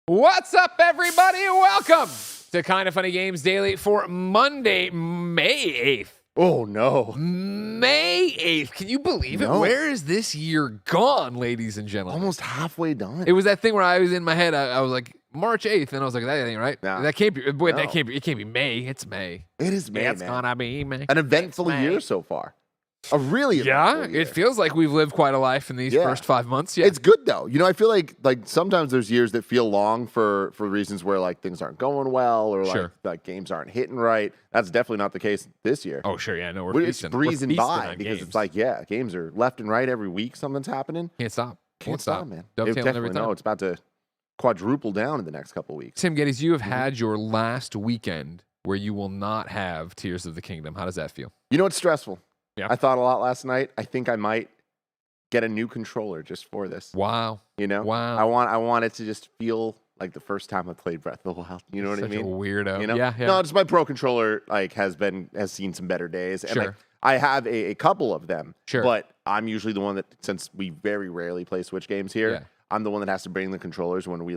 What's up, everybody? Welcome to Kinda Funny Games Daily for Monday, May 8th. Oh, no. May 8th. Can you believe it? Where is this year gone, ladies and gentlemen? Almost halfway done. It was that thing where I was in my head, I was like, March 8th, and I was like, that ain't right. Nah. That can't be. Wait, No. that can't be. It can't be May. It's May. It is May, It's man. gonna be May. An eventful year so far. A really eventful year. It feels like we've lived quite a life in these first 5 months. Yeah. It's good, though. You know, I feel like sometimes there's years that feel long for reasons where, like, things aren't going well or, like games aren't hitting right. That's definitely not the case this year. Oh, sure, yeah. No, we're It's breezing by because it's like, games are left and right every week. Something's happening. Can't stop. Can't stop, man. Dovetailing every time. No, it's about to quadruple down in the next couple weeks. Tim Geddes, you have had your last weekend where you will not have Tears of the Kingdom. How does that feel? You know, it's stressful. Yeah. I thought a lot last night. I think I might get a new controller just for this. Wow. You know? Wow. I want it to just feel like the first time I played Breath of the Wild. You know what I mean? Such a weirdo. You know? Yeah. No, just my pro controller has seen some better days. And Sure. I have a couple of them. Sure. But I'm usually the one that, since we very rarely play Switch games here, Yeah. I'm the one that has to bring the controllers when we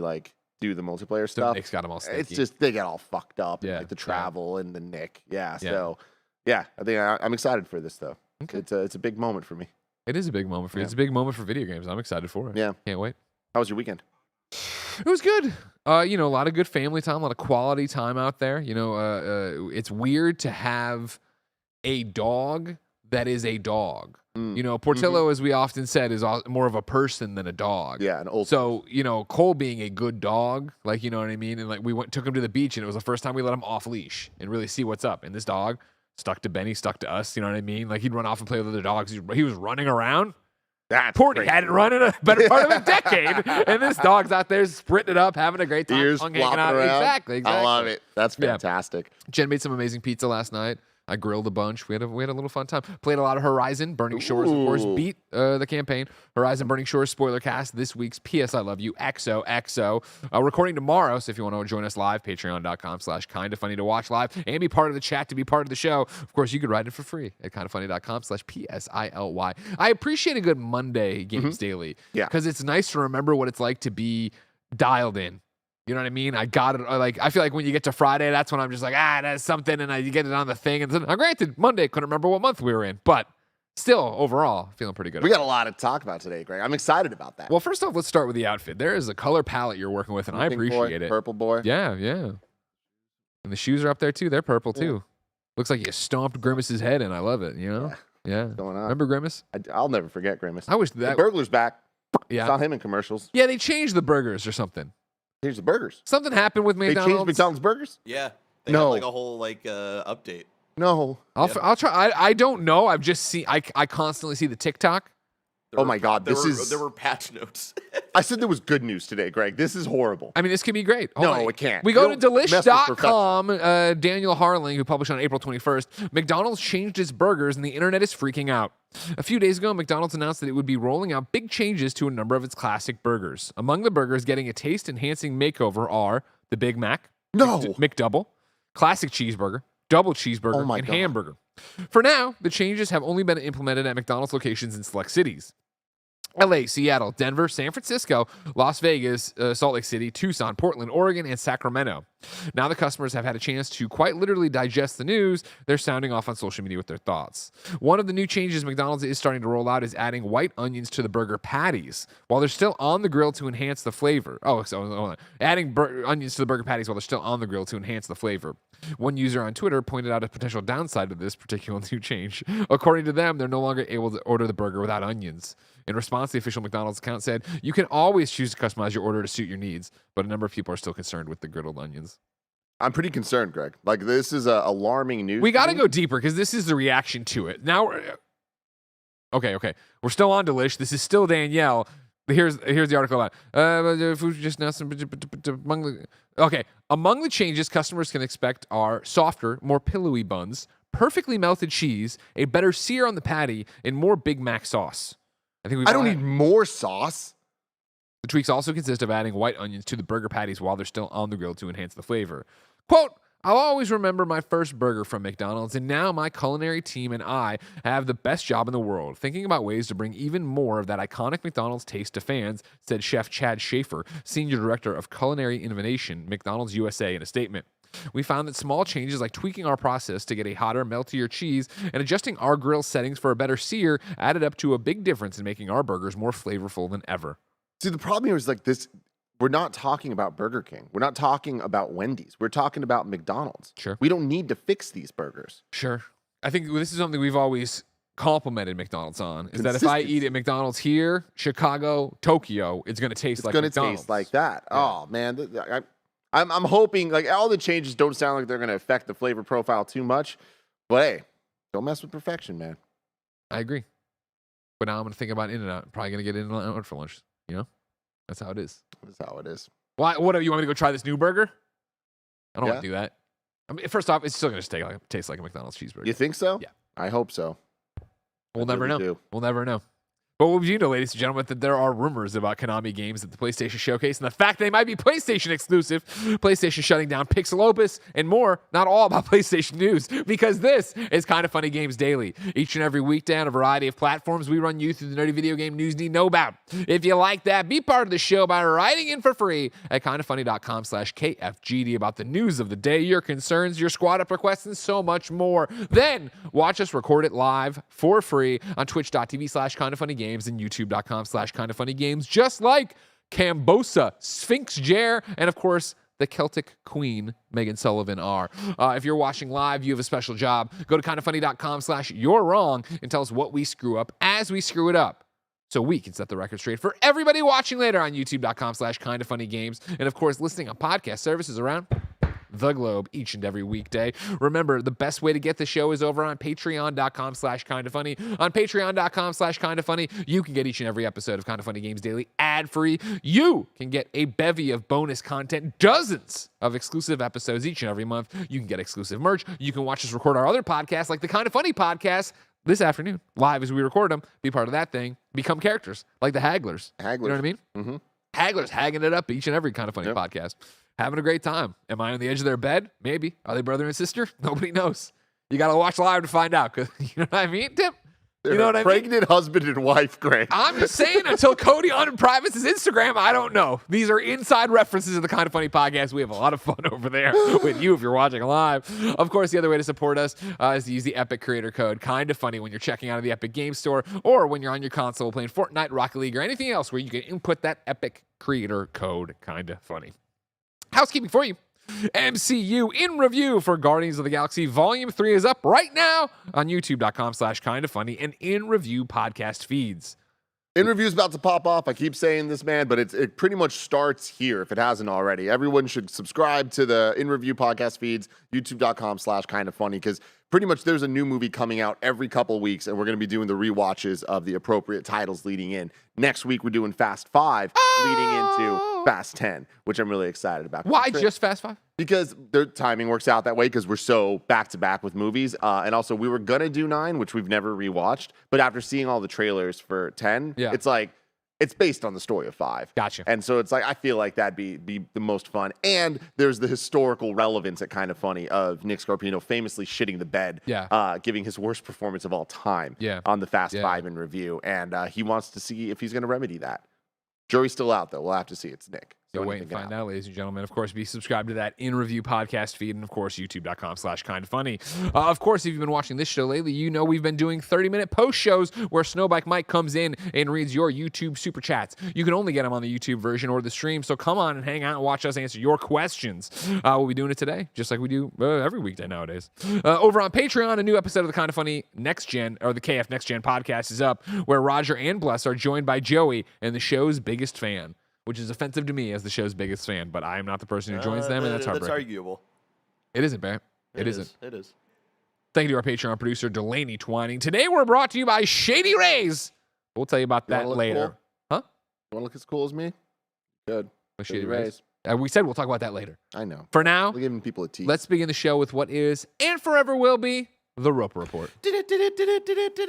do the multiplayer stuff. Nick's got them all sticky. It's just, they get all fucked up. Yeah, Like the travel and the Nick. Yeah. Yeah. So, yeah, I think I'm excited for this, though. Okay. It's a big moment for me. It is a big moment for you. Yeah. It's a big moment for video games. I'm excited for it. Yeah. Can't wait. How was your weekend? It was good. You know, a lot of good family time, a lot of quality time out there. You know, it's weird to have a dog that is a dog. You know, Portillo, as we often said, is more of a person than a dog. Yeah, an old. So, you know, Cole being a good dog, like, you know what I mean? And like took him to the beach, and it was the first time we let him off leash and really see what's up. And this dog stuck to Benny, stuck to us, you know what I mean? Like, he'd run off and play with other dogs. He was running around. Porty hadn't run in a better part of a decade. And this dog's out there sprinting it up, having a great time. Ears hanging flopping out. around. Exactly. I love it. That's Yeah. fantastic. Jen made some amazing pizza last night. I grilled a bunch. We had a little fun time. Played a lot of Horizon. Burning Shores, of course, beat the campaign. Horizon Burning Shores spoiler cast. This week's PS I Love You XOXO. Recording tomorrow, so if you want to join us live, patreon.com/kindafunny to watch live and be part of the chat to be part of the show. Of course, you could write it for free at kindafunny.com/PSILY. I appreciate a good Monday Games Daily. Yeah. Because it's nice to remember what it's like to be dialed in. You know what I mean? I got it. I feel like when you get to Friday, that's when I'm just like, that's something, and you get it on the thing. And then, granted, Monday, couldn't remember what month we were in, but still, overall, feeling pretty good. We got a lot to talk about today, Greg. I'm excited about that. Well, first off, let's start with the outfit. There is a color palette you're working with, and I Pink appreciate boy, it. Purple boy. Yeah. And the shoes are up there too. They're purple too. Looks like you stomped Grimace's head in. I love it. You know? Yeah. What's going on? Remember Grimace? I'll never forget Grimace. I wish The that. burglar's back. Yeah. Saw him in commercials. Yeah, they changed the burgers or something. Here's the burgers. Something happened with They McDonald's. changed McDonald's burgers? Yeah. They No. had like a whole update. No. I'll try. I don't know. I've just seen. I constantly see the TikTok. Oh my God, There were patch notes. I said there was good news today, Greg. This is horrible. I mean, this could be great. No, Hold on. it can't. We go You to don't mess with delish.com. Daniel Harling, who published on April 21st, McDonald's changed its burgers and the internet is freaking out. A few days ago, McDonald's announced that it would be rolling out big changes to a number of its classic burgers. Among the burgers getting a taste-enhancing makeover are the Big Mac, No. McDouble, classic cheeseburger, double cheeseburger, Oh my and God. hamburger. For now, the changes have only been implemented at McDonald's locations in select cities. LA, Seattle, Denver, San Francisco, Las Vegas, Salt Lake City, Tucson, Portland, Oregon, and Sacramento. Now the customers have had a chance to quite literally digest the news. They're sounding off on social media with their thoughts. One of the new changes McDonald's is starting to roll out is adding white onions to the burger patties while they're still on the grill to enhance the flavor. Hold on. Adding onions to the burger patties while they're still on the grill to enhance the flavor. One user on Twitter pointed out a potential downside of this particular new change. According to them, they're no longer able to order the burger without onions. In response, the official McDonald's account said, you can always choose to customize your order to suit your needs, but a number of people are still concerned with the griddled onions. I'm pretty concerned, Greg. Like, this is alarming news. We got to go deeper because this is the reaction to it. Now, okay. We're still on Delish. This is still Danielle. Here's the article about food just now. Among the changes customers can expect are softer, more pillowy buns, perfectly melted cheese, a better sear on the patty, and more Big Mac sauce. I don't need more sauce. The tweaks also consist of adding white onions to the burger patties while they're still on the grill to enhance the flavor. Quote, I'll always remember my first burger from McDonald's, and now my culinary team and I have the best job in the world, thinking about ways to bring even more of that iconic McDonald's taste to fans, said Chef Chad Schaefer, Senior Director of Culinary Innovation, McDonald's USA, in a statement. We found that small changes like tweaking our process to get a hotter, meltier cheese and adjusting our grill settings for a better sear added up to a big difference in making our burgers more flavorful than ever. See, the problem here is like this. We're not talking about Burger King. We're not talking about Wendy's. We're talking about McDonald's. Sure. We don't need to fix these burgers. Sure. I think this is something we've always complimented McDonald's on, is that if I eat at McDonald's here, Chicago, Tokyo, it's going to taste like McDonald's. It's going to taste like that. Yeah. Oh, man. I'm hoping, like, all the changes don't sound like they're going to affect the flavor profile too much. But, hey, don't mess with perfection, man. I agree. But now I'm going to think about In-N-Out. I'm probably going to get In-N-Out for lunch, you know? That's how it is. That's how it is. Why? What? You want me to go try this new burger? I don't want to do that. I mean, first off, it's still going to taste like a McDonald's cheeseburger. You think so? Yeah. I hope so. We'll never know. We'll never know. But what would you know, ladies and gentlemen, that there are rumors about Konami games at the PlayStation Showcase and the fact they might be PlayStation exclusive, PlayStation shutting down PixelOpus, and more, not all about PlayStation news, because this is Kind of Funny Games Daily. Each and every weekday on a variety of platforms, we run you through the nerdy video game news you need to know about. If you like that, be part of the show by writing in for free at kindafunny.com/KFGD about the news of the day, your concerns, your squad up requests, and so much more. Then watch us record it live for free on twitch.tv/kindoffunnygames and youtube.com/kindoffunnygames, just like Cambosa, Sphinx Jer, and of course, the Celtic Queen, Megan Sullivan are. If you're watching live, you have a special job. Go to kindoffunny.com/you're wrong and tell us what we screw up as we screw it up, so we can set the record straight for everybody watching later on youtube.com/kindoffunnygames, and of course, listening on podcast services around the globe each and every weekday. Remember, the best way to get the show is over on patreon.com/kindoffunny. On patreon.com/kindoffunny, you can get each and every episode of Kind of Funny Games Daily ad-free. You can get a bevy of bonus content, dozens of exclusive episodes each and every month. You can get exclusive merch. You can watch us record our other podcasts, like the Kind of Funny podcast this afternoon, live as we record them. Be part of that thing. Become characters, like the Hagglers. You know what I mean? Mm-hmm. Hagglers hagging it up each and every Kind of Funny podcast. Having a great time. Am I on the edge of their bed? Maybe. Are they brother and sister? Nobody knows. You got to watch live to find out. Cause you know what I mean, Tim? You know what I mean? Pregnant husband and wife, Greg. I'm just saying, until Cody unprivates his Instagram, I don't know. These are inside references of the Kind of Funny podcast. We have a lot of fun over there with you if you're watching live. Of course, the other way to support us is to use the Epic creator code Kind of Funny when you're checking out of the Epic Game Store, or when you're on your console playing Fortnite, Rocket League, or anything else where you can input that Epic creator code Kind of Funny. Housekeeping for you. MCU in review for Guardians of the Galaxy Volume 3 is up right now on youtube.com/kindoffunny and in review podcast feeds. In review is about to pop off. I keep saying this, man, but it pretty much starts here if it hasn't already. Everyone should subscribe to the in review podcast feeds, youtube.com/kindoffunny, because pretty much there's a new movie coming out every couple weeks, and we're going to be doing the rewatches of the appropriate titles leading in. Next week, we're doing Fast 5 leading into Fast 10, which I'm really excited about. Why just Fast 5? Because the timing works out that way because we're so back-to-back with movies. And also, we were going to do 9, which we've never rewatched. But after seeing all the trailers for 10, it's like, it's based on the story of 5. Gotcha. And so it's like, I feel like that'd be the most fun. And there's the historical relevance at Kind of Funny of Nick Scarpino famously shitting the bed, giving his worst performance of all time on the Fast 5 in review. And he wants to see if he's going to remedy that. Jury's still out, though. We'll have to see. It's Nick. So wait and find out, ladies and gentlemen. Of course, be subscribed to that in review podcast feed, and of course, youtube.com/kindoffunny. Of course, if you've been watching this show lately, you know we've been doing 30-minute post shows where Snowbike Mike comes in and reads your YouTube super chats. You can only get them on the YouTube version or the stream, so come on and hang out and watch us answer your questions. We'll be doing it today, just like we do every weekday nowadays. Over on Patreon, a new episode of the Kind of Funny Next Gen, or the KF Next Gen podcast is up, where Roger and Bless are joined by Joey and the show's biggest fan, which is offensive to me as the show's biggest fan, but I am not the person who joins them, and that's heartbreaking. That's arguable. It isn't, man. It isn't. It is. Thank you to our Patreon producer, Delaney Twining. Today, we're brought to you by Shady Rays. We'll tell you about that later. Cool? Huh? You want to look as cool as me? Good. Shady Rays. We said we'll talk about that later. I know. For now, we're giving people a tease. Let's begin the show with what is, and forever will be, the Roper Report.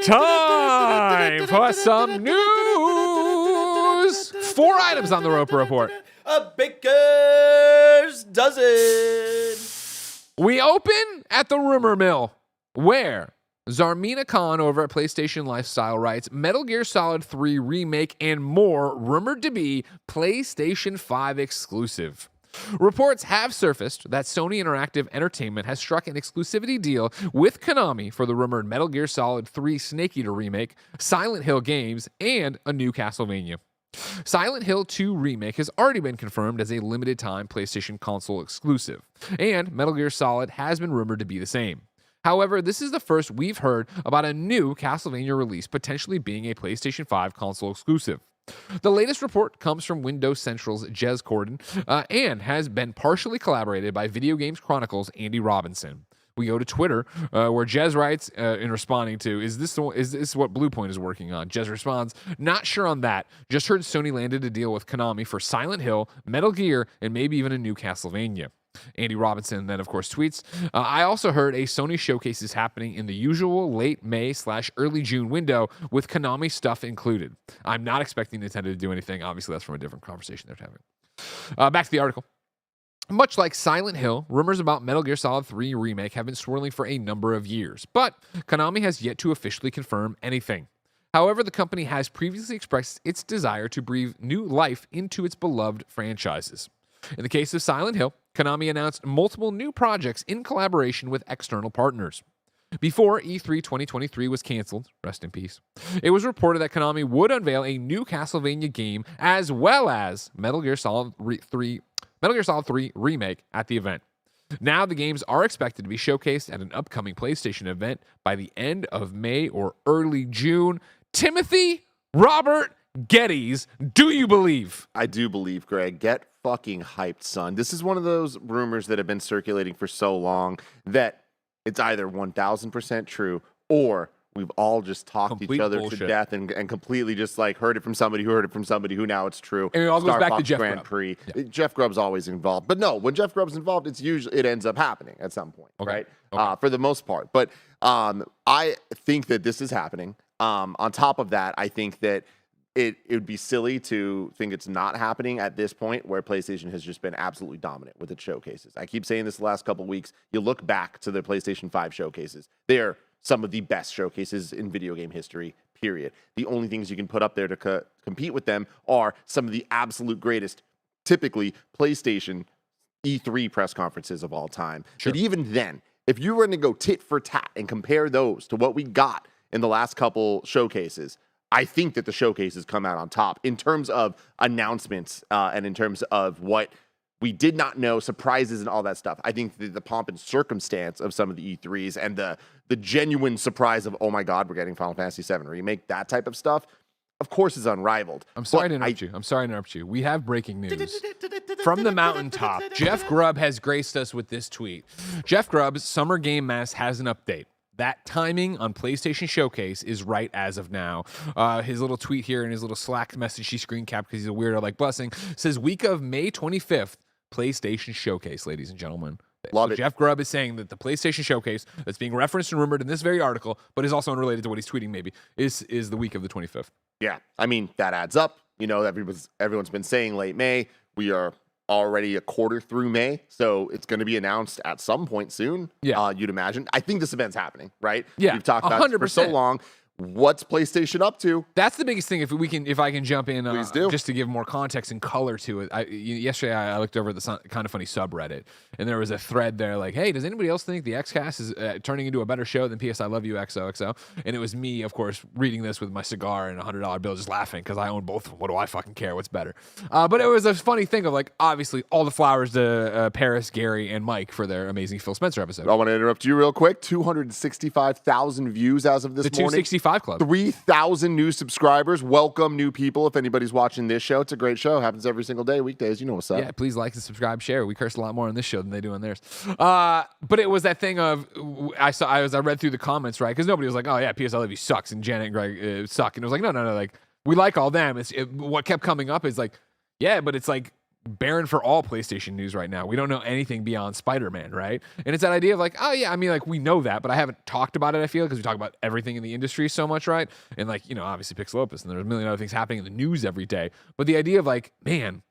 Time for some news. 4 items on the Roper Report. A baker's dozen. We open at the rumor mill, where Zarmina Khan over at PlayStation Lifestyle writes, Metal Gear Solid 3 Remake and more rumored to be PlayStation 5 exclusive. Reports have surfaced that Sony Interactive Entertainment has struck an exclusivity deal with Konami for the rumored Metal Gear Solid 3 Snake Eater remake, Silent Hill games, and a new Castlevania. Silent Hill 2 Remake has already been confirmed as a limited-time PlayStation console exclusive, and Metal Gear Solid has been rumored to be the same. However, this is the first we've heard about a new Castlevania release potentially being a PlayStation 5 console exclusive. The latest report comes from Windows Central's Jez Corden and has been partially collaborated by Video Games Chronicles' Andy Robinson. We go to Twitter, where Jez writes in responding to, is this what Bluepoint is working on? Jez responds, not sure on that. Just heard Sony landed a deal with Konami for Silent Hill, Metal Gear, and maybe even a new Castlevania. Andy Robinson then, of course, tweets, I also heard a Sony showcase is happening in the usual late May/early June window with Konami stuff included. I'm not expecting Nintendo to do anything. Obviously, that's from a different conversation they're having. Back to the article. Much like Silent Hill, rumors about Metal Gear Solid 3 Remake have been swirling for a number of years, but Konami has yet to officially confirm anything. However, the company has previously expressed its desire to breathe new life into its beloved franchises. In the case of Silent Hill, Konami announced multiple new projects in collaboration with external partners. Before E3 2023 was canceled, rest in peace, it was reported that Konami would unveil a new Castlevania game as well as Metal Gear Solid 3 Remake at the event. Now the games are expected to be showcased at an upcoming PlayStation event by the end of May or early June. Timothy Robert Geddes, do you believe? I do believe, Greg. Get fucking hyped, son. This is one of those rumors that have been circulating for so long that it's either 1000% true or we've all just talked Complete each other bullshit. to death and completely just like heard it from somebody who heard it from somebody who now it's true. And it all goes Star back to Fox Jeff Grand Grubb. Prix. Yeah. Jeff Grubb's always involved. But no, when Jeff Grubb's involved, it ends up happening at some point, Okay. right? Okay. For the most part. But I think that this is happening. On top of that, I think that it would be silly to think it's not happening at this point where PlayStation has just been absolutely dominant with its showcases. I keep saying this the last couple of weeks. You look back to the PlayStation 5 showcases. They're some of the best showcases in video game history, period. The only things you can put up there to compete with them are some of the absolute greatest, typically PlayStation E3 press conferences of all time. Sure. But even then, if you were to go tit for tat and compare those to what we got in the last couple showcases, I think that the showcases come out on top in terms of announcements and in terms of what we did not know, surprises and all that stuff. I think the pomp and circumstance of some of the E3s and the genuine surprise of, oh my God, we're getting Final Fantasy VII Remake, that type of stuff, of course, is unrivaled. I'm sorry to interrupt you. We have breaking news. From the mountaintop, Jeff Grubb has graced us with this tweet. Jeff Grubb's Summer Game Mess has an update. That timing on PlayStation Showcase is right as of now. His little tweet here and his little Slack message he screen capped because he's a weirdo like Blessing says week of May 25th, PlayStation Showcase, ladies and gentlemen. Love it. Jeff Grubb is saying that the PlayStation Showcase that's being referenced and rumored in this very article, but is also unrelated to what he's tweeting maybe, is the week of the 25th. Yeah, I mean, that adds up. You know, everyone's been saying late May. We are already a quarter through May, so it's going to be announced at some point soon. Yeah. You'd imagine. I think this event's happening, right? Yeah, We've talked about it for so 100%. long. What's PlayStation up to? That's the biggest thing. If I can jump in, Please do. just to give more context and color to it. Yesterday I looked over the KindaFunny subreddit, and there was a thread there like, "Hey, does anybody else think the XCast is turning into a better show than PS I Love You XOXO?" And it was me, of course, reading this with my cigar and a $100 bill, just laughing because I own both of them. What do I fucking care? What's better? But it was a funny thing of like, obviously, all the flowers to Paris, Gary, and Mike for their amazing Phil Spencer episode. I want to interrupt you real quick. 265,000 views as of this The morning. 265 Club. 3,000 new subscribers. Welcome, new people. If anybody's watching this show, it's a great show. Happens every single day, weekdays. You know what's up. Yeah, please like and subscribe, share. We curse a lot more on this show than they do on theirs. But it was that thing of I read through the comments, right? Because nobody was like, "Oh yeah, PS I Love You sucks," and Janet and Greg suck, and it was like, no, like we like all them. What kept coming up is like, yeah, but it's like barren for all PlayStation news right now. We don't know anything beyond Spider-Man, right? And it's that idea of like, oh yeah, I mean, like we know that, but I haven't talked about it, I feel, because we talk about everything in the industry so much, right? And like, you know, obviously PixelOpus, and there's a million other things happening in the news every day. But the idea of like, man,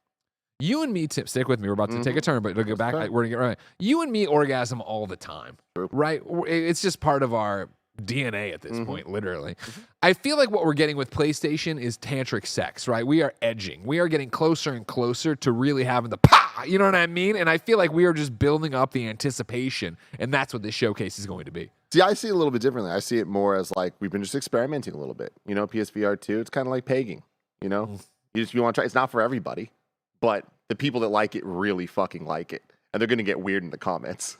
You and me, Tim, stick with me. We're about to take a turn, but to go back, right. we're gonna get right. You and me orgasm all the time, right? It's just part of our DNA at this point, literally. I feel like what we're getting with PlayStation is tantric sex, right? We are edging. We are getting closer and closer to really having the pa, you know what I mean? And I feel like we are just building up the anticipation, and that's what this showcase is going to be. See, I see it a little bit differently. I see it more as like we've been just experimenting a little bit. You know, PSVR 2, it's kind of like pegging, you know? You want to try. It's not for everybody, but the people that like it really fucking like it. And they're going to get weird in the comments.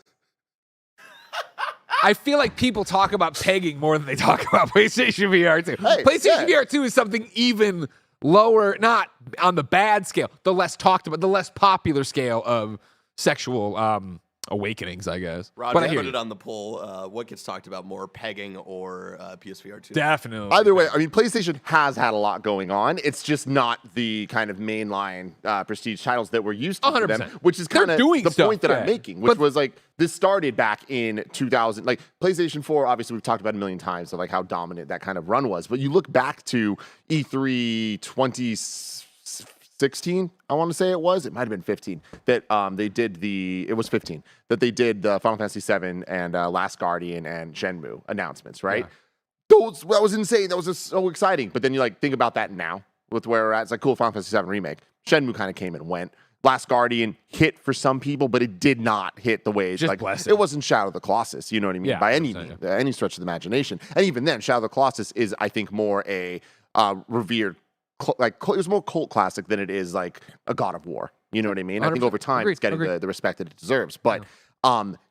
I feel like people talk about pegging more than they talk about PlayStation VR 2. Hey, PlayStation VR 2 is something even lower, not on the bad scale, the less talked about, the less popular scale of sexual awakenings, I guess. Rod, But I put hear it you. on the poll. What gets talked about more, pegging or PSVR 2? Definitely. Either way, I mean, PlayStation has had a lot going on. It's just not the kind of mainline prestige titles that we're used to for them, 100%. which is They're kind of doing the stuff, point that yeah. I'm making, which was like, this started back in 2000. Like, PlayStation 4, obviously, we've talked about a million times of like how dominant that kind of run was. But you look back to E3 2016, I want to say it was. It might have been 15 that they did it was 15 that they did the Final Fantasy 7 and Last Guardian and Shenmue announcements, right? Yeah. That was insane. That was just so exciting. But then you like think about that now with where we're at. It's like cool, Final Fantasy 7 remake. Shenmue kind of came and went. Last Guardian hit for some people, but it did not hit the way Just like blessing. it wasn't Shadow of the Colossus. You know what I mean? Yeah, By any 100%, any stretch of the imagination. And even then, Shadow of the Colossus is, I think, more a revered it was more cult classic than it is like a God of War. You know what I mean? I think 100%. over time it's getting the respect that it deserves. But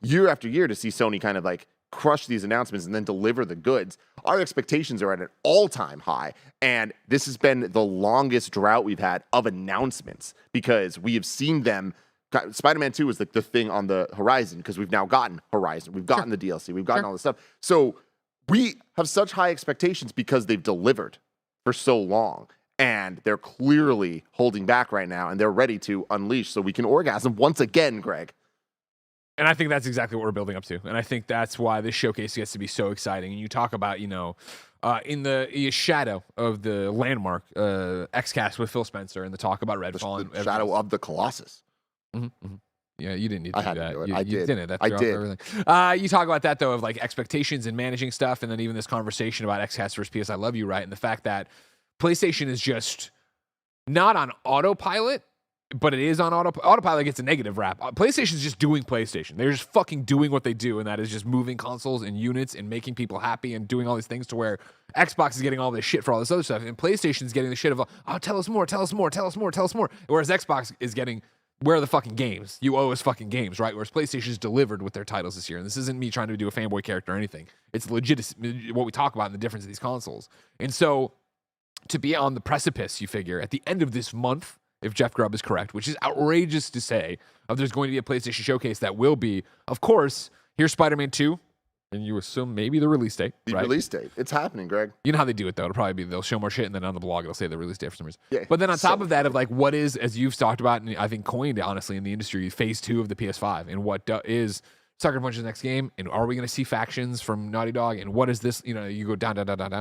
year after year to see Sony kind of like crush these announcements and then deliver the goods, our expectations are at an all-time high. And this has been the longest drought we've had of announcements because we have seen them. Spider-Man 2 was like the thing on the horizon because we've now gotten Horizon. We've gotten the DLC. We've gotten all this stuff. So we have such high expectations because they've delivered for so long. And they're clearly holding back right now, and they're ready to unleash so we can orgasm once again, Greg. And I think that's exactly what we're building up to. And I think that's why this showcase gets to be so exciting. And you talk about, in the shadow of the landmark XCast with Phil Spencer and the talk about Redfall. The shadow of the Colossus. Yeah, you didn't need to I do had to that. do it. You, I you did. didn't. That I threw off did. Everything. You talk about that, though, of like expectations and managing stuff. And then even this conversation about XCast versus PS I Love You, right? And the fact that PlayStation is just not on autopilot, but it is on autopilot. Gets a negative rap. PlayStation is just doing PlayStation. They're just fucking doing what they do, and that is just moving consoles and units and making people happy and doing all these things to where Xbox is getting all this shit for all this other stuff, and PlayStation is getting the shit of, tell us more, tell us more, tell us more, tell us more. Whereas Xbox is getting, where are the fucking games? You owe us fucking games, right? Whereas PlayStation's delivered with their titles this year, and this isn't me trying to do a fanboy character or anything. It's legit what we talk about in the difference of these consoles. And so to be on the precipice, you figure, at the end of this month, if Jeff Grubb is correct, which is outrageous to say, there's going to be a PlayStation showcase that will be, of course, here's Spider-Man 2, and you assume maybe the release date, The right? release date. It's happening, Greg. You know how they do it, though. It'll probably be, they'll show more shit, and then on the blog, it'll say the release date for some reason. Yeah, But then on top so of that, of like, what is, as you've talked about, and I think coined, honestly, in the industry, phase 2 of the PS5, and what is Sucker Punch's next game, and are we going to see factions from Naughty Dog, and what is this, you go down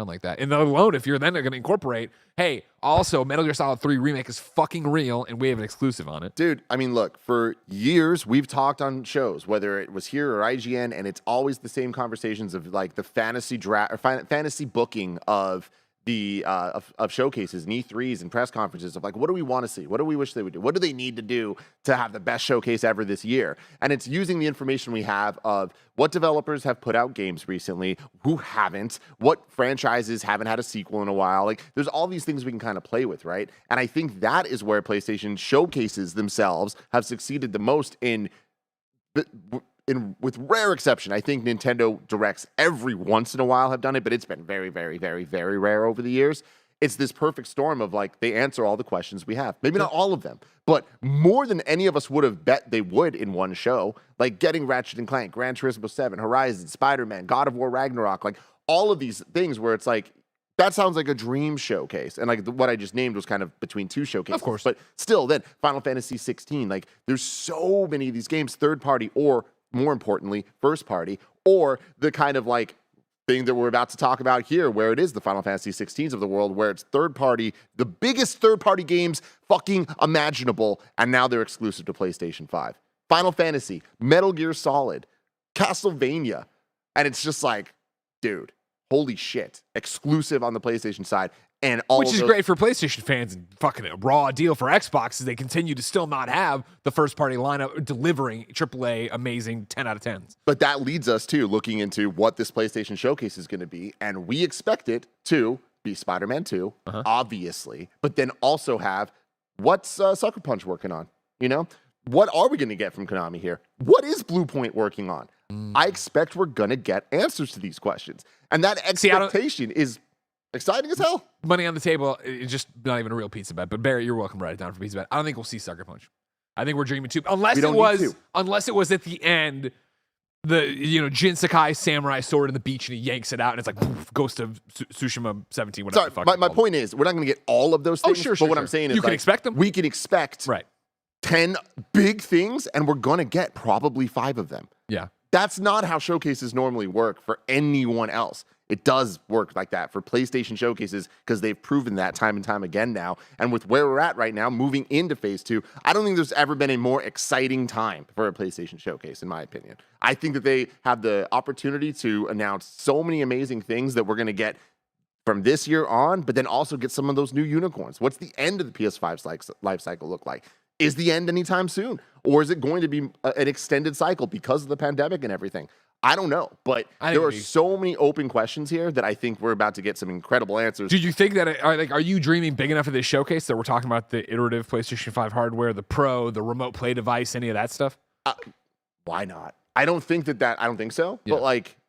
like that. And alone, if you're then going to incorporate, hey, also, Metal Gear Solid 3 Remake is fucking real, and we have an exclusive on it. Dude, I mean, look, for years, we've talked on shows, whether it was here or IGN, and it's always the same conversations of like the fantasy draft or fantasy booking of the of showcases and E3s and press conferences of like, what do we want to see? What do we wish they would do? What do they need to do to have the best showcase ever this year? And it's using the information we have of what developers have put out games recently, who haven't, what franchises haven't had a sequel in a while. Like, there's all these things we can kind of play with, right? And I think that is where PlayStation showcases themselves have succeeded the most with rare exception. I think Nintendo Directs every once in a while have done it, but it's been very, very, very, very rare over the years. It's this perfect storm of like, they answer all the questions we have. Maybe not all of them, but more than any of us would have bet they would in one show. Like getting Ratchet and Clank, Gran Turismo 7, Horizon, Spider-Man, God of War Ragnarok, like all of these things where it's like, that sounds like a dream showcase. And like what I just named was kind of between two showcases. Of course. But still, then Final Fantasy 16, like there's so many of these games, third party or more importantly, first party, or the kind of like thing that we're about to talk about here, where it is the Final Fantasy 16s of the world, where it's third party, the biggest third party games fucking imaginable, and now they're exclusive to PlayStation 5. Final Fantasy, Metal Gear Solid, Castlevania, and it's just like, dude, holy shit, exclusive on the PlayStation side. And all Which is great for PlayStation fans and fucking a raw deal for Xbox as they continue to still not have the first party lineup delivering AAA amazing 10 out of 10s. But that leads us to looking into what this PlayStation Showcase is going to be. And we expect it to be Spider-Man 2, obviously, but then also have what's Sucker Punch working on? You know, what are we going to get from Konami here? What is Blue Point working on? I expect we're going to get answers to these questions. And that expectation is exciting as hell. Money on the table, it's just not even a real pizza bet. But Barry, you're welcome to write it down for pizza bet. I don't think we'll see Sucker Punch. I think we're dreaming too. Unless it was at the end, the Jin Sakai samurai sword in the beach and he yanks it out and it's like poof, Ghost of Tsushima 17, whatever. Sorry, my point is we're not going to get all of those things. But what I'm saying is you can expect them. We can expect 10 big things, and we're going to get probably 5 of them. Yeah. That's not how showcases normally work for anyone else. It does work like that for PlayStation showcases because they've proven that time and time again now. And with where we're at right now, moving into phase 2, I don't think there's ever been a more exciting time for a PlayStation showcase, in my opinion. I think that they have the opportunity to announce so many amazing things that we're going to get from this year on, but then also get some of those new unicorns. What's the end of the PS5's life cycle look like? Is the end anytime soon? Or is it going to be an extended cycle because of the pandemic and everything? I don't know, but there are so many open questions here that I think we're about to get some incredible answers. Do you think that, are you dreaming big enough of this showcase that we're talking about the iterative PlayStation 5 hardware, the Pro, the remote play device, any of that stuff? Why not? I don't think I don't think so, but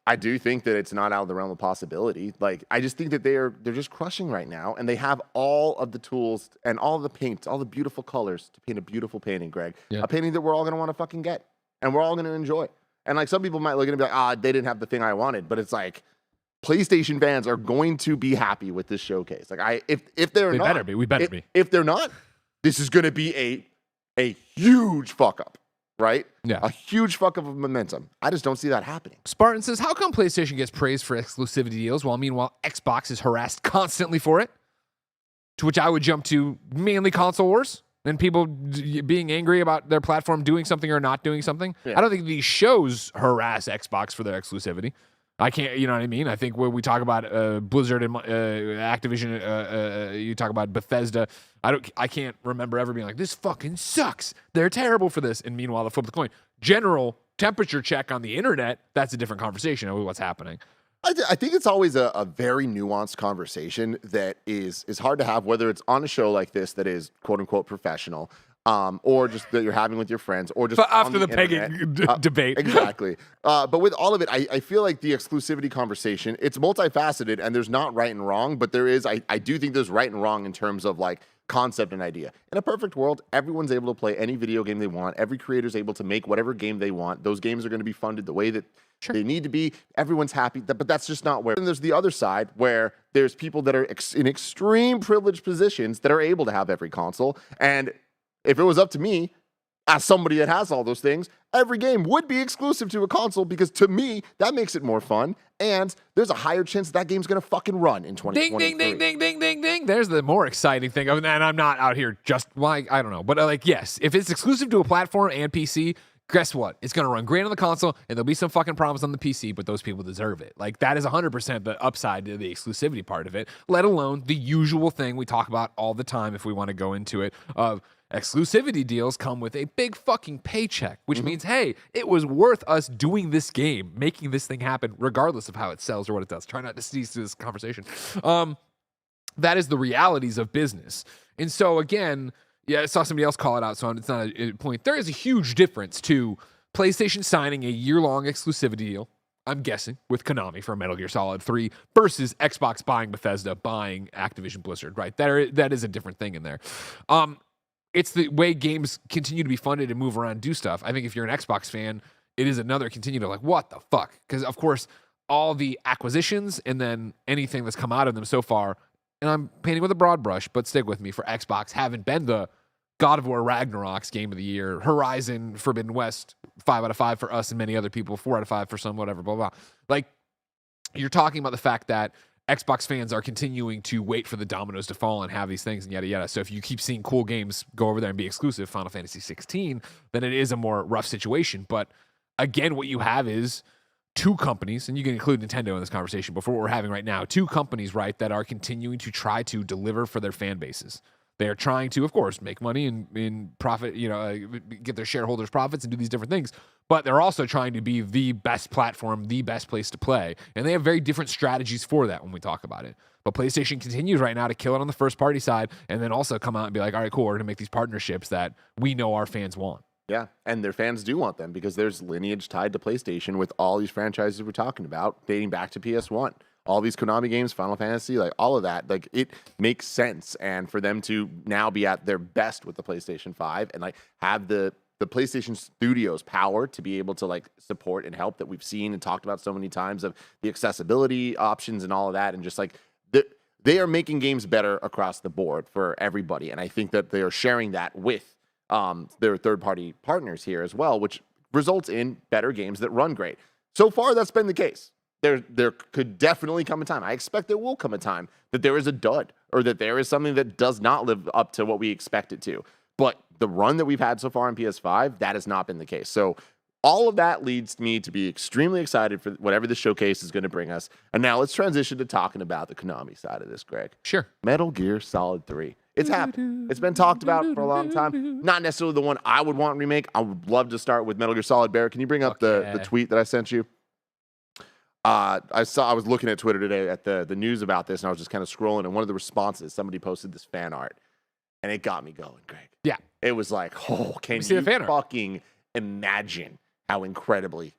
I do think that it's not out of the realm of possibility. I just think that they're just crushing right now, and they have all of the tools and all the paint, all the beautiful colors to paint a beautiful painting, Greg. Yeah. A painting that we're all going to want to fucking get, and we're all going to enjoy. And some people might look at it and be like, they didn't have the thing I wanted, but it's like PlayStation fans are going to be happy with this showcase. If they're not, we better be. If they're not, this is going to be a huge fuck up. Right? Yeah. A huge fuck up of momentum. I just don't see that happening. Spartan says, how come PlayStation gets praised for exclusivity deals while meanwhile Xbox is harassed constantly for it? To which I would jump to mainly console wars and people being angry about their platform doing something or not doing something. Yeah. I don't think these shows harass Xbox for their exclusivity. I can't, you know what I mean? I think when we talk about Blizzard and Activision, you talk about Bethesda, I can't remember ever being like, this fucking sucks. They're terrible for this. And meanwhile, to flip the coin, general temperature check on the internet, that's a different conversation of what's happening. I think it's always a very nuanced conversation that is hard to have, whether it's on a show like this that is quote unquote professional, or just that you're having with your friends, or just after the pegging debate. Exactly. But with all of it, I feel like the exclusivity conversation, it's multifaceted, and there's not right and wrong, but there is, I do think there's right and wrong in terms of concept and idea. In a perfect world, everyone's able to play any video game they want. Every creator's able to make whatever game they want. Those games are going to be funded the way that they need to be. Everyone's happy, but that's just not where. And there's the other side where there's people that are in extreme privileged positions that are able to have every console. And if it was up to me, as somebody that has all those things, every game would be exclusive to a console because to me, that makes it more fun. And there's a higher chance that game's going to fucking run in 2023. Ding, ding, ding, ding, ding, ding, ding. There's the more exciting thing. And I'm not out here I don't know. But yes, if it's exclusive to a platform and PC, guess what? It's going to run great on the console, and there'll be some fucking problems on the PC, but those people deserve it. That is 100% the upside to the exclusivity part of it, let alone the usual thing we talk about all the time if we want to go into it of exclusivity deals come with a big fucking paycheck, which means, hey, it was worth us doing this game, making this thing happen, regardless of how it sells or what it does. Try not to sneeze through this conversation. That is the realities of business. And so, again, I saw somebody else call it out, so it's not a point. There is a huge difference to PlayStation signing a year-long exclusivity deal, I'm guessing, with Konami for Metal Gear Solid 3 versus Xbox buying Bethesda, buying Activision Blizzard, right? That is a different thing in there. It's the way games continue to be funded and move around and do stuff. I think if you're an Xbox fan, it is another continue to what the fuck? Because, of course, all the acquisitions and then anything that's come out of them so far, and I'm painting with a broad brush, but stick with me, for Xbox, haven't been the God of War Ragnarok's game of the year, Horizon Forbidden West, 5 out of 5 for us and many other people, 4 out of 5 for some, whatever, blah, blah. you're talking about the fact that Xbox fans are continuing to wait for the dominoes to fall and have these things and yada yada. So if you keep seeing cool games go over there and be exclusive, Final Fantasy 16, then it is a more rough situation. But again, what you have is two companies, and you can include Nintendo in this conversation, but for what we're having right now, two companies, right, that are continuing to try to deliver for their fan bases. They are trying to, of course, make money and profit, get their shareholders' profits and do these different things. But they're also trying to be the best platform, the best place to play. And they have very different strategies for that when we talk about it. But PlayStation continues right now to kill it on the first-party side and then also come out and be like, all right, cool, we're going to make these partnerships that we know our fans want. Yeah, and their fans do want them because there's lineage tied to PlayStation with all these franchises we're talking about dating back to PS1. All these Konami games, Final Fantasy, like all of that, like it makes sense. And for them to now be at their best with the PlayStation 5 and like have the PlayStation Studios power to be able to like support and help that we've seen and talked about so many times of the accessibility options and all of that. And just like they are making games better across the board for everybody. And I think that they are sharing that with their third-party partners here as well, which results in better games that run great. So far, that's been the case. There could definitely come a time. I expect there will come a time that there is a dud or that there is something that does not live up to what we expect it to. But the run that we've had so far on PS5, that has not been the case. So all of that leads me to be extremely excited for whatever this showcase is going to bring us. And now let's transition to talking about the Konami side of this, Greg. Sure. Metal Gear Solid 3. It's happened. It's been talked about for a long time. Not necessarily the one I would want remake. I would love to start with Metal Gear Solid. Barrett, can you bring up the tweet that I sent you? I was looking at Twitter today at the news about this, and I was just kind of scrolling, and one of the responses, somebody posted this fan art, and it got me going, Greg. Yeah. It was like, oh, can you see the fan art? fucking imagine how incredibly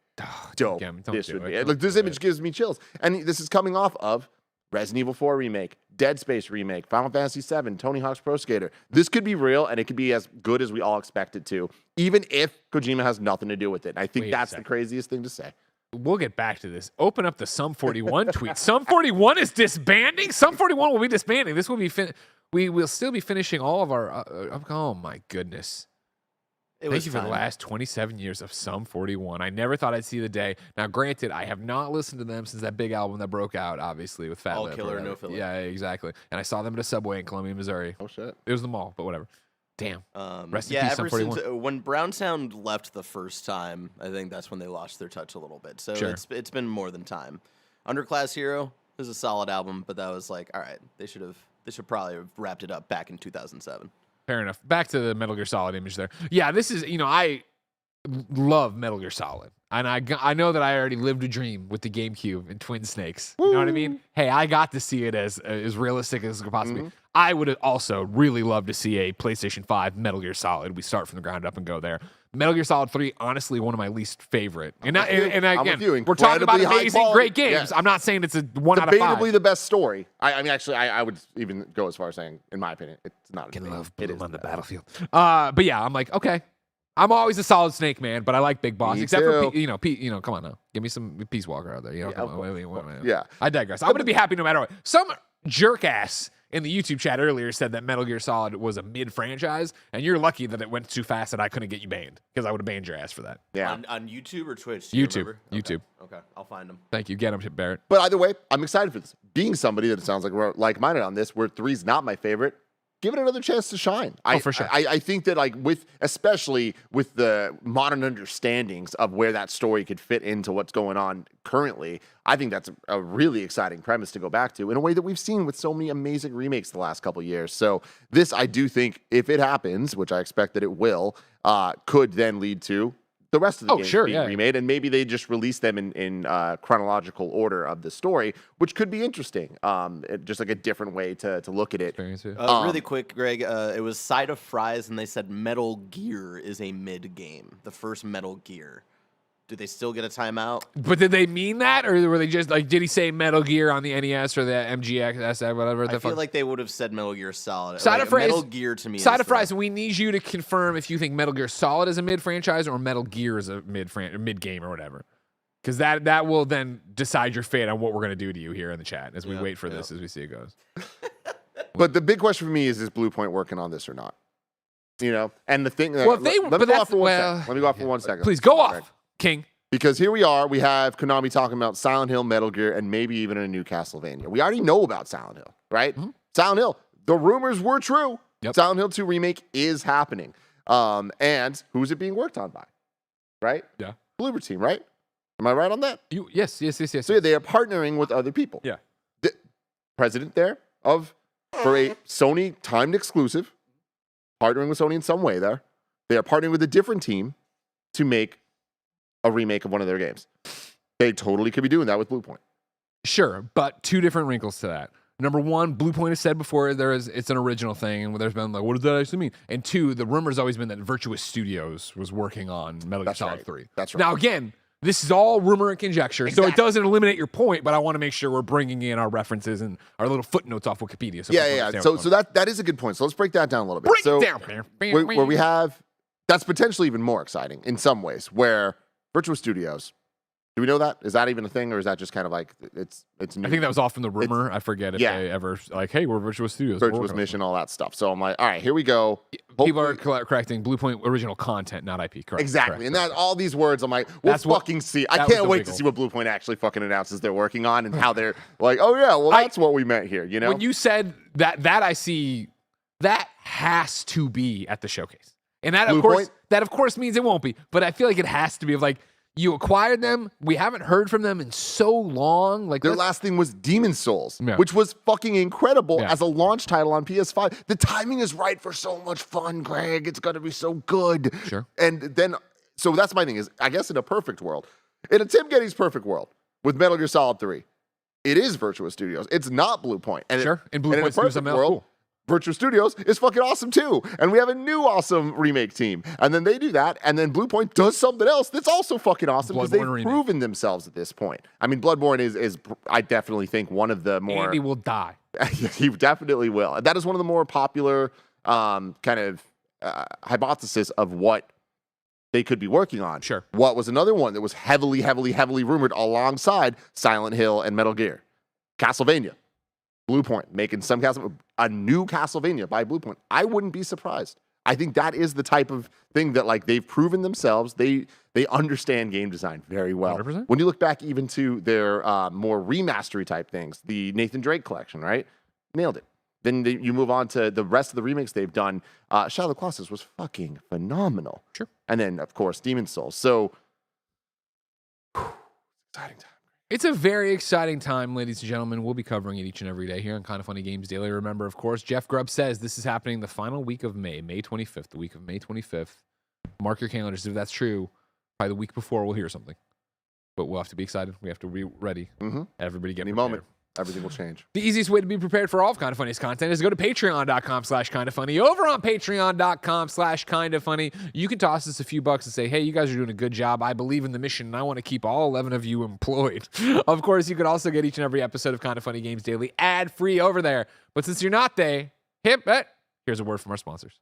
dope don't this do would it. be? Look, this image gives me chills. And this is coming off of Resident Evil 4 remake, Dead Space remake, Final Fantasy 7, Tony Hawk's Pro Skater. This could be real, and it could be as good as we all expect it to, even if Kojima has nothing to do with it. I think that's the craziest thing to say. We'll get back to this. Open up the Sum 41 tweet. Sum 41 is disbanding? Sum 41 will be disbanding. This will be we will still be finishing all of our oh my goodness. Thank you for the last 27 years of Sum 41. I never thought I'd see the day. Now, granted, I have not listened to them since that big album that broke out, obviously, with Fat Lip. All killer, no filler. Yeah, exactly. And I saw them at a Subway in Columbia, Missouri. Oh, shit. It was the mall, but whatever. Damn. Rest in yeah, peace, Sum ever 41. since when Brown Sound left the first time, I think that's when they lost their touch a little bit. So Sure. it's been more than time. Underclass Hero is a solid album, but that was like, all right, they should probably have wrapped it up back in 2007. Fair enough. Back to the Metal Gear Solid image there. Yeah, this is, I love Metal Gear Solid. And I know that I already lived a dream with the GameCube and Twin Snakes. You know what I mean? Hey, I got to see it as realistic as it could possibly be. I would also really love to see a PlayStation 5 Metal Gear Solid. We start from the ground up and go there. Metal Gear Solid 3, honestly, one of my least favorite. And again, we're talking about amazing, great games. Yes. I'm not saying it's a 1 out of 5. Debatably the best story. I mean, actually, I would even go as far as saying, in my opinion, it's not. Can love Bloom on the battlefield. But yeah, I'm like, okay. I'm always a Solid Snake man, but I like Big Boss. Me Except too. for come on now, give me some Peace Walker out there. Yeah. I digress. I'm gonna be happy no matter what. Some jerk ass in the YouTube chat earlier said that Metal Gear Solid was a mid franchise, and you're lucky that it went too fast that I couldn't get you banned because I would have banned your ass for that. Yeah. On YouTube or Twitch? Do you remember? YouTube. Okay, I'll find them. Thank you. Get him, Barrett. But either way, I'm excited for this. Being somebody that it sounds like we're like-minded on this, where 3's not my favorite, give it another chance to shine. For sure. I think that especially with the modern understandings of where that story could fit into what's going on currently, I think that's a really exciting premise to go back to in a way that we've seen with so many amazing remakes the last couple of years. So this, I do think, if it happens, which I expect that it will, could then lead to the rest of the games being remade, and maybe they just release them in chronological order of the story, which could be interesting. Just like a different way to look at it. Really quick, Greg, it was Side of Fries, and they said Metal Gear is a mid-game. The first Metal Gear. Do they still get a timeout? But did they mean that, or were they just like, did he say Metal Gear on the NES or the MGX, whatever? I feel like they would have said Metal Gear Solid. Side of Fries, Metal Gear to me. Side of Fries, we need you to confirm if you think Metal Gear Solid is a mid franchise or Metal Gear is a mid game or whatever, because that will then decide your fate on what we're gonna do to you here in the chat as we wait for this, as we see it goes. But the big question for me is Blue Point working on this or not? And the thing. Well, let me go off for 1 second. Let me go off for 1 second. Please go off, King. Because here we are, we have Konami talking about Silent Hill, Metal Gear, and maybe even a new Castlevania. We already know about Silent Hill, right? Mm-hmm. Silent Hill, the rumors were true. Yep. Silent Hill 2 remake is happening. And who's it being worked on by? Right? Yeah. Bloober Team, right? Am I right on that? Yes. So yeah, they are partnering with other people. Yeah. The president there for a Sony timed exclusive, partnering with Sony in some way there. They are partnering with a different team to make a remake of one of their games. They totally could be doing that with Bluepoint. Sure, but two different wrinkles to that. Number one, Bluepoint has said before it's an original thing, and there's been like, what does that actually mean? And two, the rumor's always been that Virtuous Studios was working on Metal Gear Solid 3. That's right. Now, again, this is all rumor and conjecture, so it doesn't eliminate your point, but I want to make sure we're bringing in our references and our little footnotes off Wikipedia. So Yeah. So that is a good point. So let's break that down a little bit. Break it down. Where we have, that's potentially even more exciting in some ways, where Virtuous Studios, do we know that? Is that even a thing, or is that just kind of like it's new? I think that was off from the rumor. I forget if they ever like, hey, we're Virtuous Studios. Virtuous Mission, all that stuff. So I'm like, all right, here we go. People are correcting Bluepoint original content, not IP. Correct. Exactly. Correct. And that all these words, I'm like, we'll fucking see. I can't wait to see what Bluepoint actually fucking announces they're working on and how they're like, oh yeah, well that's what we meant here. You know? When you said that I see that has to be at the showcase. And that of course means it won't be, but I feel like it has to be of like, you acquired them. We haven't heard from them in so long. Like their last thing was Demon Souls, which was fucking incredible as a launch title on PS5. The timing is right for so much fun, Greg. It's going to be so good. Sure. And then, so that's my thing is, I guess in a perfect world, in a Tim Geddes perfect world with Metal Gear Solid 3, it is Virtuous Studios. It's not Bluepoint. And sure. And in a perfect world, cool. Virtuous Studios is fucking awesome too. And we have a new awesome remake team. And then they do that. And then Bluepoint does something else that's also fucking awesome because they've proven themselves at this point. I mean, Bloodborne is I definitely think one of the more... Andy will die. He definitely will. And that is one of the more popular hypothesis of what they could be working on. Sure. What was another one that was heavily rumored alongside Silent Hill and Metal Gear? Castlevania. Bluepoint making a new Castlevania by Bluepoint. I wouldn't be surprised. I think that is the type of thing that like they've proven themselves. They understand game design very well. 100%. When you look back even to their more remastery type things, the Nathan Drake collection, right? Nailed it. Then you move on to the rest of the remakes they've done. Shadow of the Colossus was fucking phenomenal. Sure. And then of course Demon Souls. So exciting time. It's a very exciting time, ladies and gentlemen. We'll be covering it each and every day here on Kinda Funny Games Daily. Remember, of course, Jeff Grubb says this is happening the final week of May 25th, the week of May 25th. Mark your calendars. If that's true, probably the week before we'll hear something. But we'll have to be excited. We have to be ready. Mm-hmm. Everybody get any prepared. moment. Everything will change. The easiest way to be prepared for all of Kinda Funny's content is to go to patreon.com/kindafunny. Over on patreon.com/kindafunny, you can toss us a few bucks and say, hey, you guys are doing a good job. I believe in the mission, and I want to keep all 11 of you employed. Of course, you could also get each and every episode of Kinda Funny Games Daily ad-free over there. But since you're not there, here's a word from our sponsors.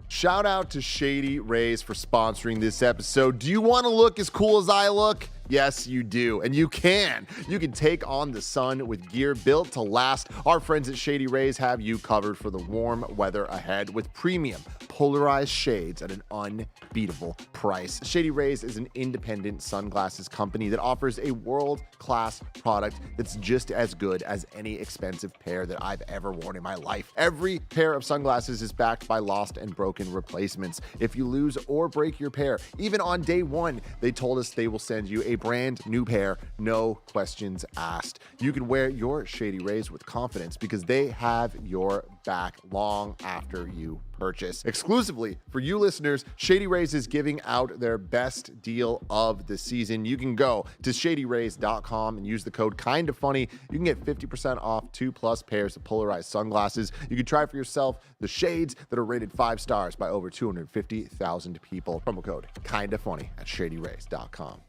Shout out to Shady Rays for sponsoring this episode. Do you want to look as cool as I look? Yes, you do. And you can. You can take on the sun with gear built to last. Our friends at Shady Rays have you covered for the warm weather ahead with premium polarized shades at an unbeatable price. Shady Rays is an independent sunglasses company that offers a world-class product that's just as good as any expensive pair that I've ever worn in my life. Every pair of sunglasses is backed by lost and broken replacements. If you lose or break your pair, even on day one, they told us they will send you a brand new pair, no questions asked. You can wear your Shady Rays with confidence because they have your back long after you purchase. Exclusively for you listeners, Shady Rays is giving out their best deal of the season. You can go to shadyrays.com and use the code KindaFunny. You can get 50% off 2+ pairs of polarized sunglasses. You can try for yourself the shades that are rated 5 stars by over 250,000 people. Promo code KindaFunny at shadyrays.com.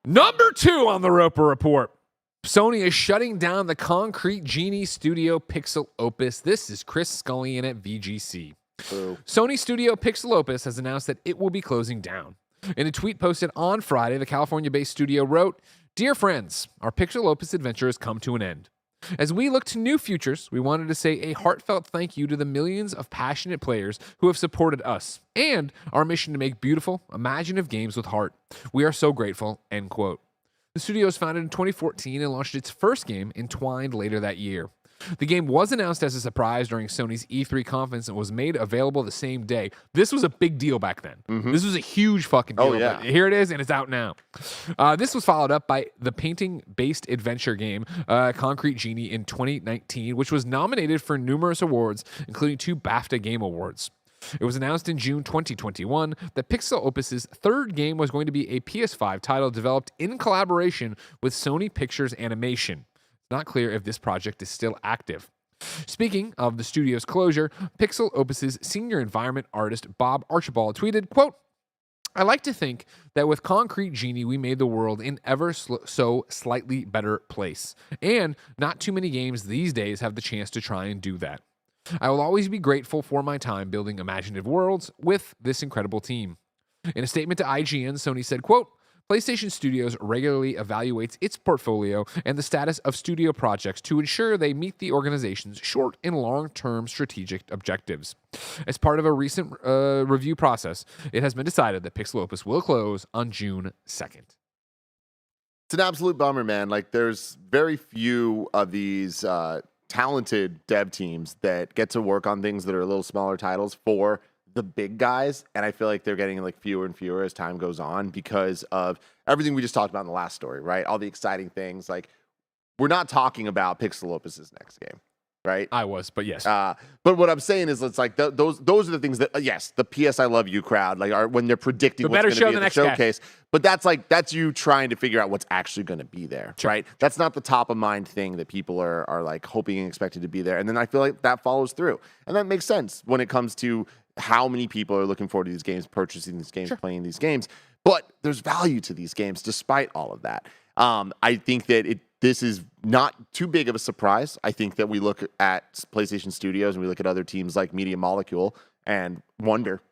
Number 2 on the Roper Report. Sony is shutting down the Concrete Genie studio PixelOpus. This is Chris Scullion at VGC. Sony studio PixelOpus has announced that it will be closing down. In a tweet posted on Friday, the California-based studio wrote, "Dear friends, our PixelOpus adventure has come to an end. As we look to new futures, we wanted to say a heartfelt thank you to the millions of passionate players who have supported us and our mission to make beautiful, imaginative games with heart. We are so grateful, end quote. The studio was founded in 2014 and launched its first game, Entwined, later that year. The game was announced as a surprise during Sony's E3 conference and was made available the same day. This was a big deal back then. This was a huge fucking deal. Oh, yeah. But here it is, and it's out now. This was followed up by the painting-based adventure game, Concrete Genie, in 2019, which was nominated for numerous awards, including 2 BAFTA Game Awards. It was announced in June 2021 that PixelOpus' third game was going to be a PS5 title developed in collaboration with Sony Pictures Animation. It's not clear if this project is still active. Speaking of the studio's closure, PixelOpus' senior environment artist Bob Archibald tweeted, quote, I like to think that with Concrete Genie, we made the world an ever so slightly better place. And not too many games these days have the chance to try and do that. I will always be grateful for my time building imaginative worlds with this incredible team. In a statement to IGN, Sony said, quote, PlayStation Studios regularly evaluates its portfolio and the status of studio projects to ensure they meet the organization's short and long-term strategic objectives. As part of a recent review process, it has been decided that PixelOpus will close on June 2nd. It's an absolute bummer, man. Like, there's very few of these talented dev teams that get to work on things that are a little smaller titles for the big guys, and I feel like they're getting like fewer and fewer as time goes on because of everything we just talked about in the last story, right? All the exciting things. Like, we're not talking about PixelOpus's next game, right? I was, but yes. But what I'm saying is, it's like those are the things that yes, the PS I Love You crowd, like, are when they're predicting The what's better going show to be the at the next guy. showcase. But that's you trying to figure out what's actually going to be there, right? That's not the top of mind thing that people are like hoping and expecting to be there. And then I feel like that follows through, and that makes sense when it comes to how many people are looking forward to these games, purchasing these games, playing these games. But there's value to these games despite all of that. I think that this is not too big of a surprise. I think that we look at PlayStation Studios and we look at other teams like Media Molecule and wonder,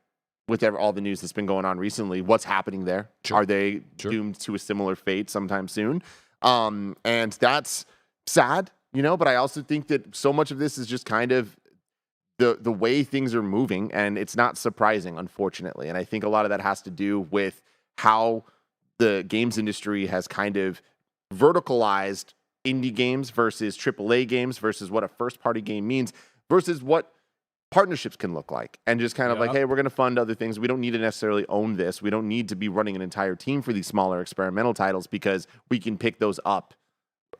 with all the news that's been going on recently, what's happening there? Are they doomed to a similar fate sometime soon? And that's sad, but I also think that so much of this is just kind of the way things are moving, and it's not surprising, unfortunately. And I think a lot of that has to do with how the games industry has kind of verticalized indie games versus AAA games versus what a first-party game means versus what partnerships can look like. And just kind of like, hey, we're going to fund other things. We don't need to necessarily own this. We don't need to be running an entire team for these smaller experimental titles because we can pick those up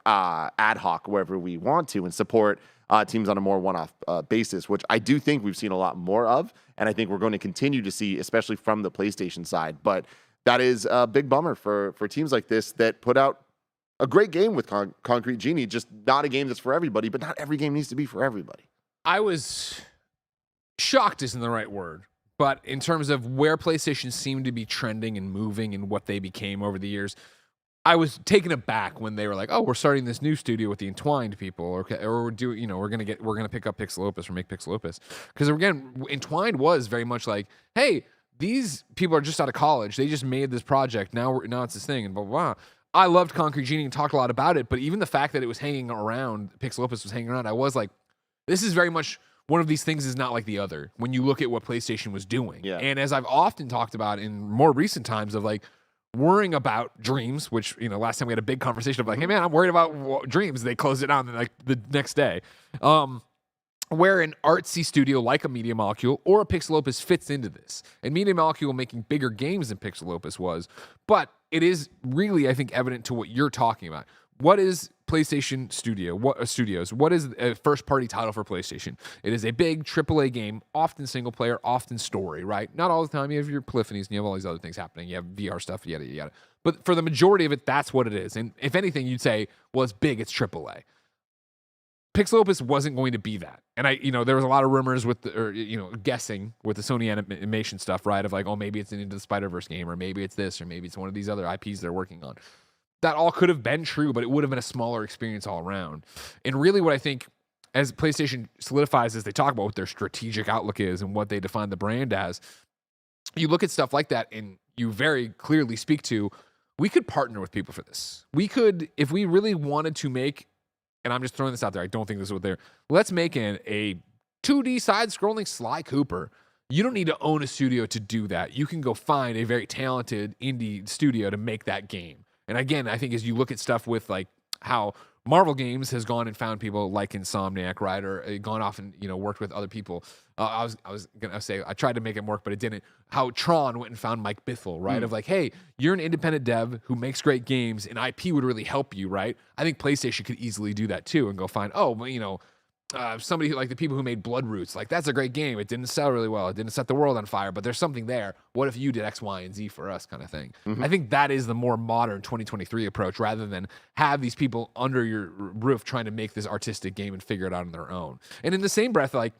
ad hoc wherever we want to and support teams on a more one-off basis, which I do think we've seen a lot more of, and I think we're going to continue to see, especially from the PlayStation side. But that is a big bummer for teams like this that put out a great game with Concrete Genie, just not a game that's for everybody, but not every game needs to be for everybody. I was shocked isn't the right word, but in terms of where PlayStation seemed to be trending and moving and what they became over the years, I was taken aback when they were like, "Oh, we're starting this new studio with the Entwined people, or we're doing, we're gonna pick up PixelOpus or make PixelOpus." Because again, Entwined was very much like, "Hey, these people are just out of college. They just made this project. Now it's this thing," and blah blah blah. I loved Concrete Genie and talked a lot about it, but even the fact that it was hanging around, PixelOpus was hanging around, I was like, "This is very much one of these things is not like the other." When you look at what PlayStation was doing, and as I've often talked about in more recent times of like. Worrying about Dreams, which, last time we had a big conversation of like, hey man, I'm worried about Dreams. They closed it down like the next day. Where an artsy studio like a Media Molecule or a PixelOpus fits into this. And Media Molecule making bigger games than PixelOpus was. But it is really, I think, evident to what you're talking about. What is PlayStation Studios? What is a first-party title for PlayStation? It is a big AAA game, often single-player, often story, right? Not all the time. You have your polyphonies and you have all these other things happening. You have VR stuff, yada, yada. But for the majority of it, that's what it is. And if anything, you'd say, well, it's big, it's AAA. PixelOpus wasn't going to be that. And there was a lot of rumors guessing with the Sony animation stuff, right? Of like, oh, maybe it's an Into the Spider-Verse game, or maybe it's this, or maybe it's one of these other IPs they're working on. That all could have been true, but it would have been a smaller experience all around. And really what I think as PlayStation solidifies as they talk about what their strategic outlook is and what they define the brand as, you look at stuff like that and you very clearly speak to, we could partner with people for this. We could, if we really wanted to make and I'm just throwing this out there, I don't think this is what they're, let's make a 2D side-scrolling Sly Cooper. You don't need to own a studio to do that. You can go find a very talented indie studio to make that game. And again, I think as you look at stuff with like how Marvel Games has gone and found people like Insomniac, right, or gone off and worked with other people. I was gonna say I tried to make it work, but it didn't. How Tron went and found Mike Bithell, right? Of like, hey, you're an independent dev who makes great games, and IP would really help you, right? I think PlayStation could easily do that too, and go find, somebody who, like the people who made Blood Roots, like that's a great game. It didn't sell really well. It didn't set the world on fire, but there's something there. What if you did X, Y, and Z for us, kind of thing? I think that is the more modern 2023 approach, rather than have these people under your roof trying to make this artistic game and figure it out on their own. And in the same breath, like,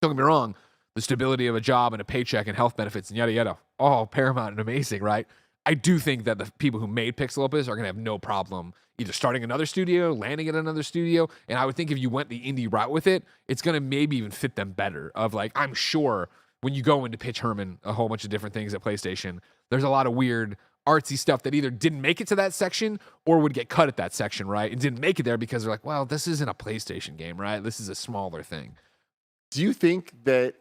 don't get me wrong, the stability of a job and a paycheck and health benefits and yada yada, all paramount and amazing, right? I do think that the people who made PixelOpus are going to have no problem either starting another studio, landing at another studio. And I would think if you went the indie route with it, it's going to maybe even fit them better. Of like, I'm sure when you go into pitch Herman a whole bunch of different things at PlayStation, there's a lot of weird artsy stuff that either didn't make it to that section or would get cut at that section, right? And didn't make it there because they're like, well, this isn't a PlayStation game, right? This is a smaller thing. Do you think that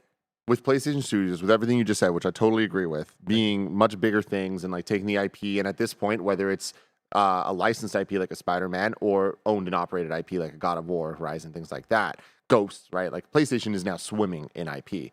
with PlayStation Studios, with everything you just said, which I totally agree with, being much bigger things and like taking the IP, and at this point, whether it's a licensed IP like a Spider-Man or owned and operated IP like a God of War, Horizon, things like that, Ghosts, right? Like PlayStation is now swimming in IP.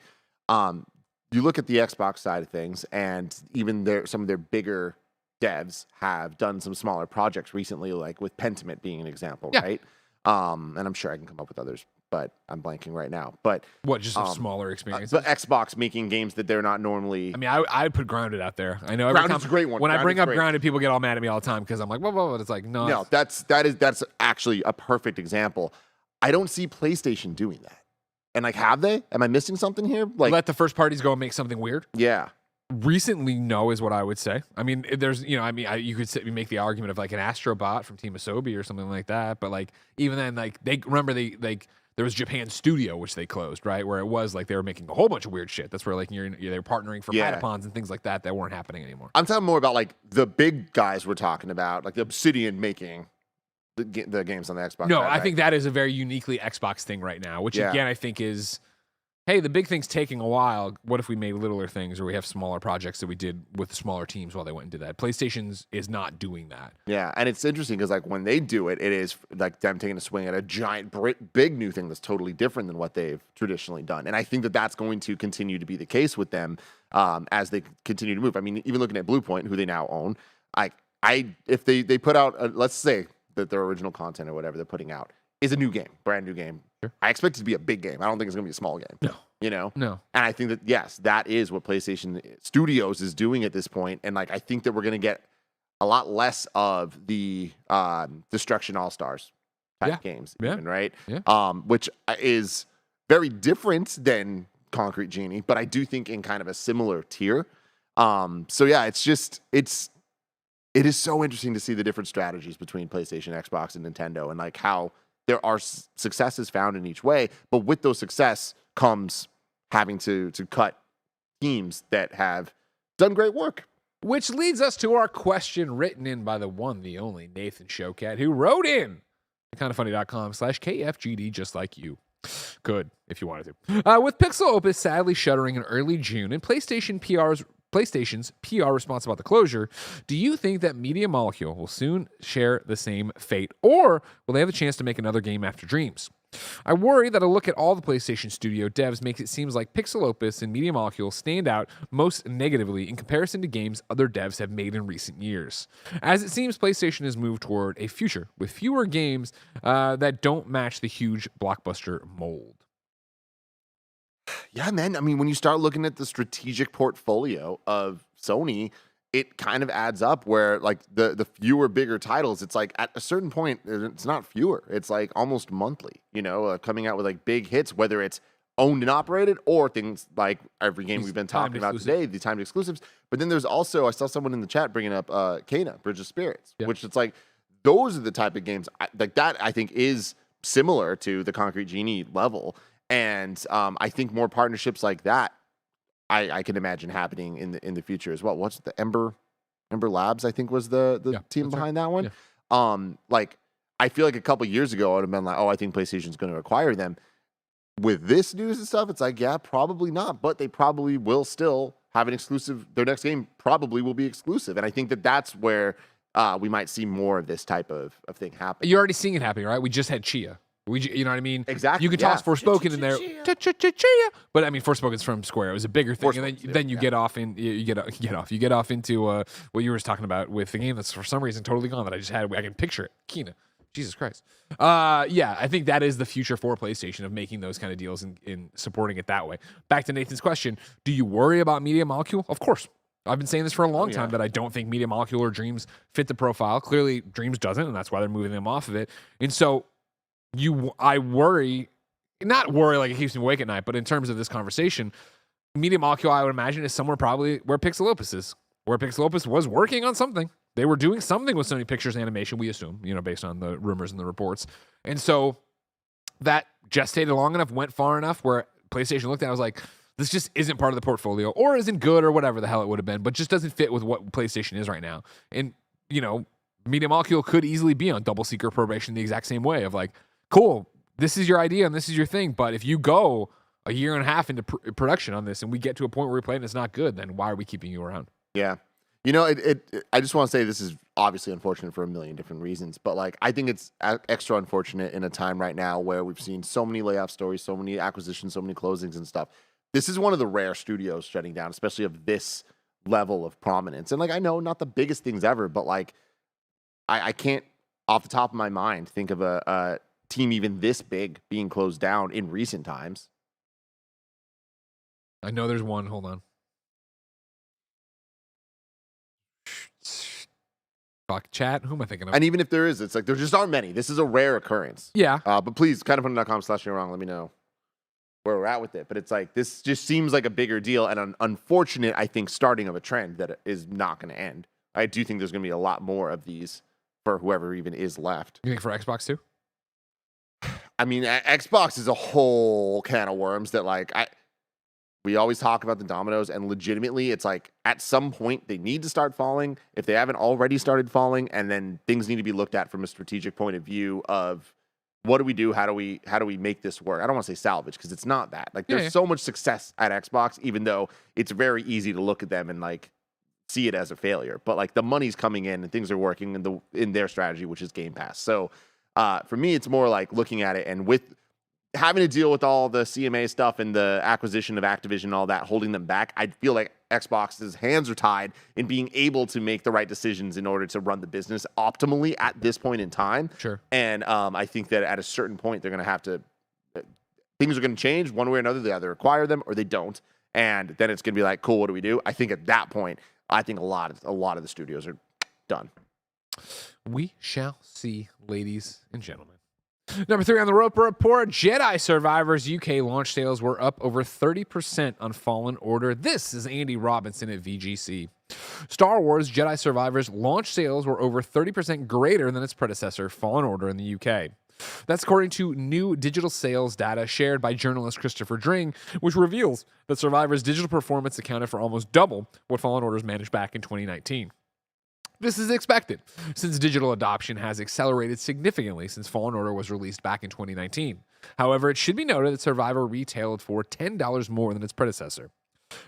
You look at the Xbox side of things, and even some of their bigger devs have done some smaller projects recently, like with Pentiment being an example, right? And I'm sure I can come up with others, but I'm blanking right now. But what, just a smaller experience? But Xbox making games that they're not normally. I mean, I'd put Grounded out there. I know every Grounded's a great one. When I bring up Grounded, people get all mad at me all the time because I'm like, whoa. It's like, no. That's actually a perfect example. I don't see PlayStation doing that. And like, have they? Am I missing something here? Like, let the first parties go and make something weird? Yeah. Recently, no, is what I would say. I mean, there's, you could make the argument of like an Astrobot from Team Asobi or something like that. But like, even then, like, there was Japan Studio, which they closed, right? Where it was like they were making a whole bunch of weird shit. That's where like they were partnering for Patapons and things like that weren't happening anymore. I'm talking more about like the big guys we're talking about, like the Obsidian making the games on the Xbox. No, I think that is a very uniquely Xbox thing right now, which again, I think is, hey, the big thing's taking a while. What if we made littler things, or we have smaller projects that we did with smaller teams while they went and did that? PlayStation's is not doing that. Yeah, and it's interesting because like when they do it, it is like them taking a swing at a giant, big new thing that's totally different than what they've traditionally done. And I think that that's going to continue to be the case with them as they continue to move. I mean, even looking at Bluepoint, who they now own, if they put out, let's say that their original content or whatever they're putting out is a new game, brand new game. Sure. I expect it to be a big game. I don't think it's going to be a small game. No. No. And I think that, yes, that is what PlayStation Studios is doing at this point. And like, I think that we're going to get a lot less of the Destruction All-Stars type games, even, right? Yeah. Which is very different than Concrete Genie, but I do think in kind of a similar tier. So yeah, it is so interesting to see the different strategies between PlayStation, Xbox, and Nintendo, and like how there are successes found in each way. But with those success comes having to cut teams that have done great work. Which leads us to our question written in by the one, the only Nathan Showcat, who wrote in KindaFunny.com/KFGD, just like you could if you wanted to. With PixelOpus sadly shuttering in early June and PlayStation's PR response about the closure, do you think that Media Molecule will soon share the same fate, or will they have a chance to make another game after Dreams? I worry that a look at all the PlayStation Studio devs makes it seem like PixelOpus and Media Molecule stand out most negatively in comparison to games other devs have made in recent years, as it seems PlayStation has moved toward a future with fewer games that don't match the huge blockbuster mold. Yeah, man. I mean, when you start looking at the strategic portfolio of Sony, it kind of adds up where like the fewer bigger titles, it's like at a certain point, it's not fewer. It's like almost monthly, coming out with like big hits, whether it's owned and operated or things like every game we've been talking about today, the timed exclusives. But then there's also, I saw someone in the chat bringing up Kena, Bridge of Spirits, which it's like, those are the type of games like that I think is similar to the Concrete Genie level. And I think more partnerships like that, I can imagine happening in the future as well. What's the Ember Labs? I think was the team behind that one. Yeah. Like I feel like a couple years ago, I would have been like, oh, I think PlayStation's going to acquire them. With this news and stuff, it's like, yeah, probably not, but they probably will still have an exclusive. Their next game probably will be exclusive. And I think that that's where we might see more of this type of thing happen. You're already seeing it happening, right? We just had Chia. You know what I mean? Exactly. You can toss Forspoken in there, but I mean, Forspoken's from Square. It was a bigger thing, and then you get off in you get off into what you were talking about with the game that's for some reason totally gone that I just had. I can picture it. Kina. Jesus Christ. Yeah, I think that is the future for PlayStation of making those kind of deals and supporting it that way. Back to Nathan's question, do you worry about Media Molecule? Of course. I've been saying this for a long time that I don't think Media Molecule or Dreams fit the profile. Clearly, Dreams doesn't, and that's why they're moving them off of it. And so I worry, not worry like it keeps me awake at night, but in terms of this conversation, Media Molecule, I would imagine, is somewhere probably where PixelOpus is, where PixelOpus was working on something. They were doing something with Sony Pictures Animation, we assume, based on the rumors and the reports. And so that gestated long enough, went far enough where PlayStation looked at it and was like, this just isn't part of the portfolio or isn't good or whatever the hell it would have been, but just doesn't fit with what PlayStation is right now. And, Media Molecule could easily be on double secret probation the exact same way of like, cool, this is your idea and this is your thing, but if you go a year and a half into production on this and we get to a point where we play and it's not good, then why are we keeping you around? Yeah. I just want to say this is obviously unfortunate for a million different reasons, but like I think it's extra unfortunate in a time right now where we've seen so many layoff stories, so many acquisitions, so many closings and stuff. This is one of the rare studios shutting down, especially of this level of prominence. And like I know not the biggest things ever, but like I can't off the top of my mind think of a team even this big being closed down in recent times. I know there's one. Hold on. Fuck chat. Who am I thinking of? And even if there is, it's like there just aren't many. This is a rare occurrence. Yeah. But please, kindoffunny.com/you're-wrong. Let me know where we're at with it. But it's like this just seems like a bigger deal and an unfortunate, I think, starting of a trend that is not going to end. I do think there's going to be a lot more of these for whoever even is left. You think for Xbox too? I mean, Xbox is a whole can of worms that like we always talk about the dominoes, and legitimately it's like at some point they need to start falling if they haven't already started falling, and then things need to be looked at from a strategic point of view of what do we do? How do we make this work? I don't want to say salvage because it's not that. Like there's so much success at Xbox, even though it's very easy to look at them and like see it as a failure. But like the money's coming in and things are working in their strategy, which is Game Pass. So for me, it's more like looking at it and with having to deal with all the CMA stuff and the acquisition of Activision and all that, holding them back, I feel like Xbox's hands are tied in being able to make the right decisions in order to run the business optimally at this point in time. Sure. And I think that at a certain point, they're going to have to, things are going to change one way or another. They either acquire them or they don't. And then it's going to be like, cool, what do we do? I think at that point, I think a lot of the studios are done. We shall see, ladies and gentlemen. Number 3 on the Roper Report, Jedi Survivor's UK launch sales were up over 30% on Fallen Order. This is Andy Robinson at VGC. Star Wars Jedi Survivor's launch sales were over 30% greater than its predecessor, Fallen Order, in the UK. That's according to new digital sales data shared by journalist Christopher Dring, which reveals that Survivor's digital performance accounted for almost double what Fallen Order's managed back in 2019. This is expected, since digital adoption has accelerated significantly since Fallen Order was released back in 2019. However, it should be noted that Survivor retailed for $10 more than its predecessor.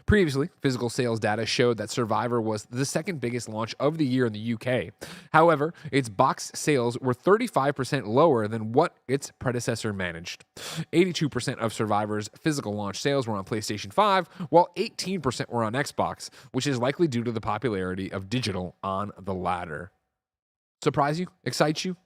Previously, physical sales data showed that Survivor was the second biggest launch of the year in the UK. However, its box sales were 35% lower than what its predecessor managed. 82% of Survivor's physical launch sales were on PlayStation 5, while 18% were on Xbox, which is likely due to the popularity of digital on the latter. Surprise you? Excite you?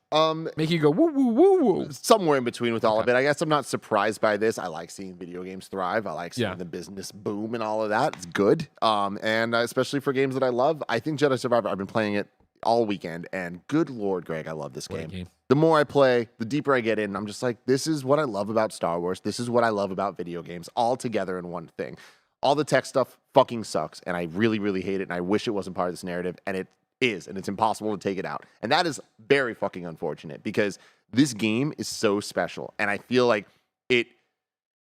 Make you go woo woo woo woo? Somewhere in between with all of it. I guess I'm not surprised by this. I like seeing video games thrive. I like seeing the business boom and all of that. It's good. And especially for games that I love. I think Jedi Survivor, I've been playing it all weekend, and good Lord, Greg, I love this game. The more I play, the deeper I get in. I'm just like, this is what I love about Star Wars. This is what I love about video games, all together in one thing. All the tech stuff fucking sucks, and I really, really hate it, and I wish it wasn't part of this narrative, and it is, and it's impossible to take it out. And that is very fucking unfortunate because this game is so special. And I feel like it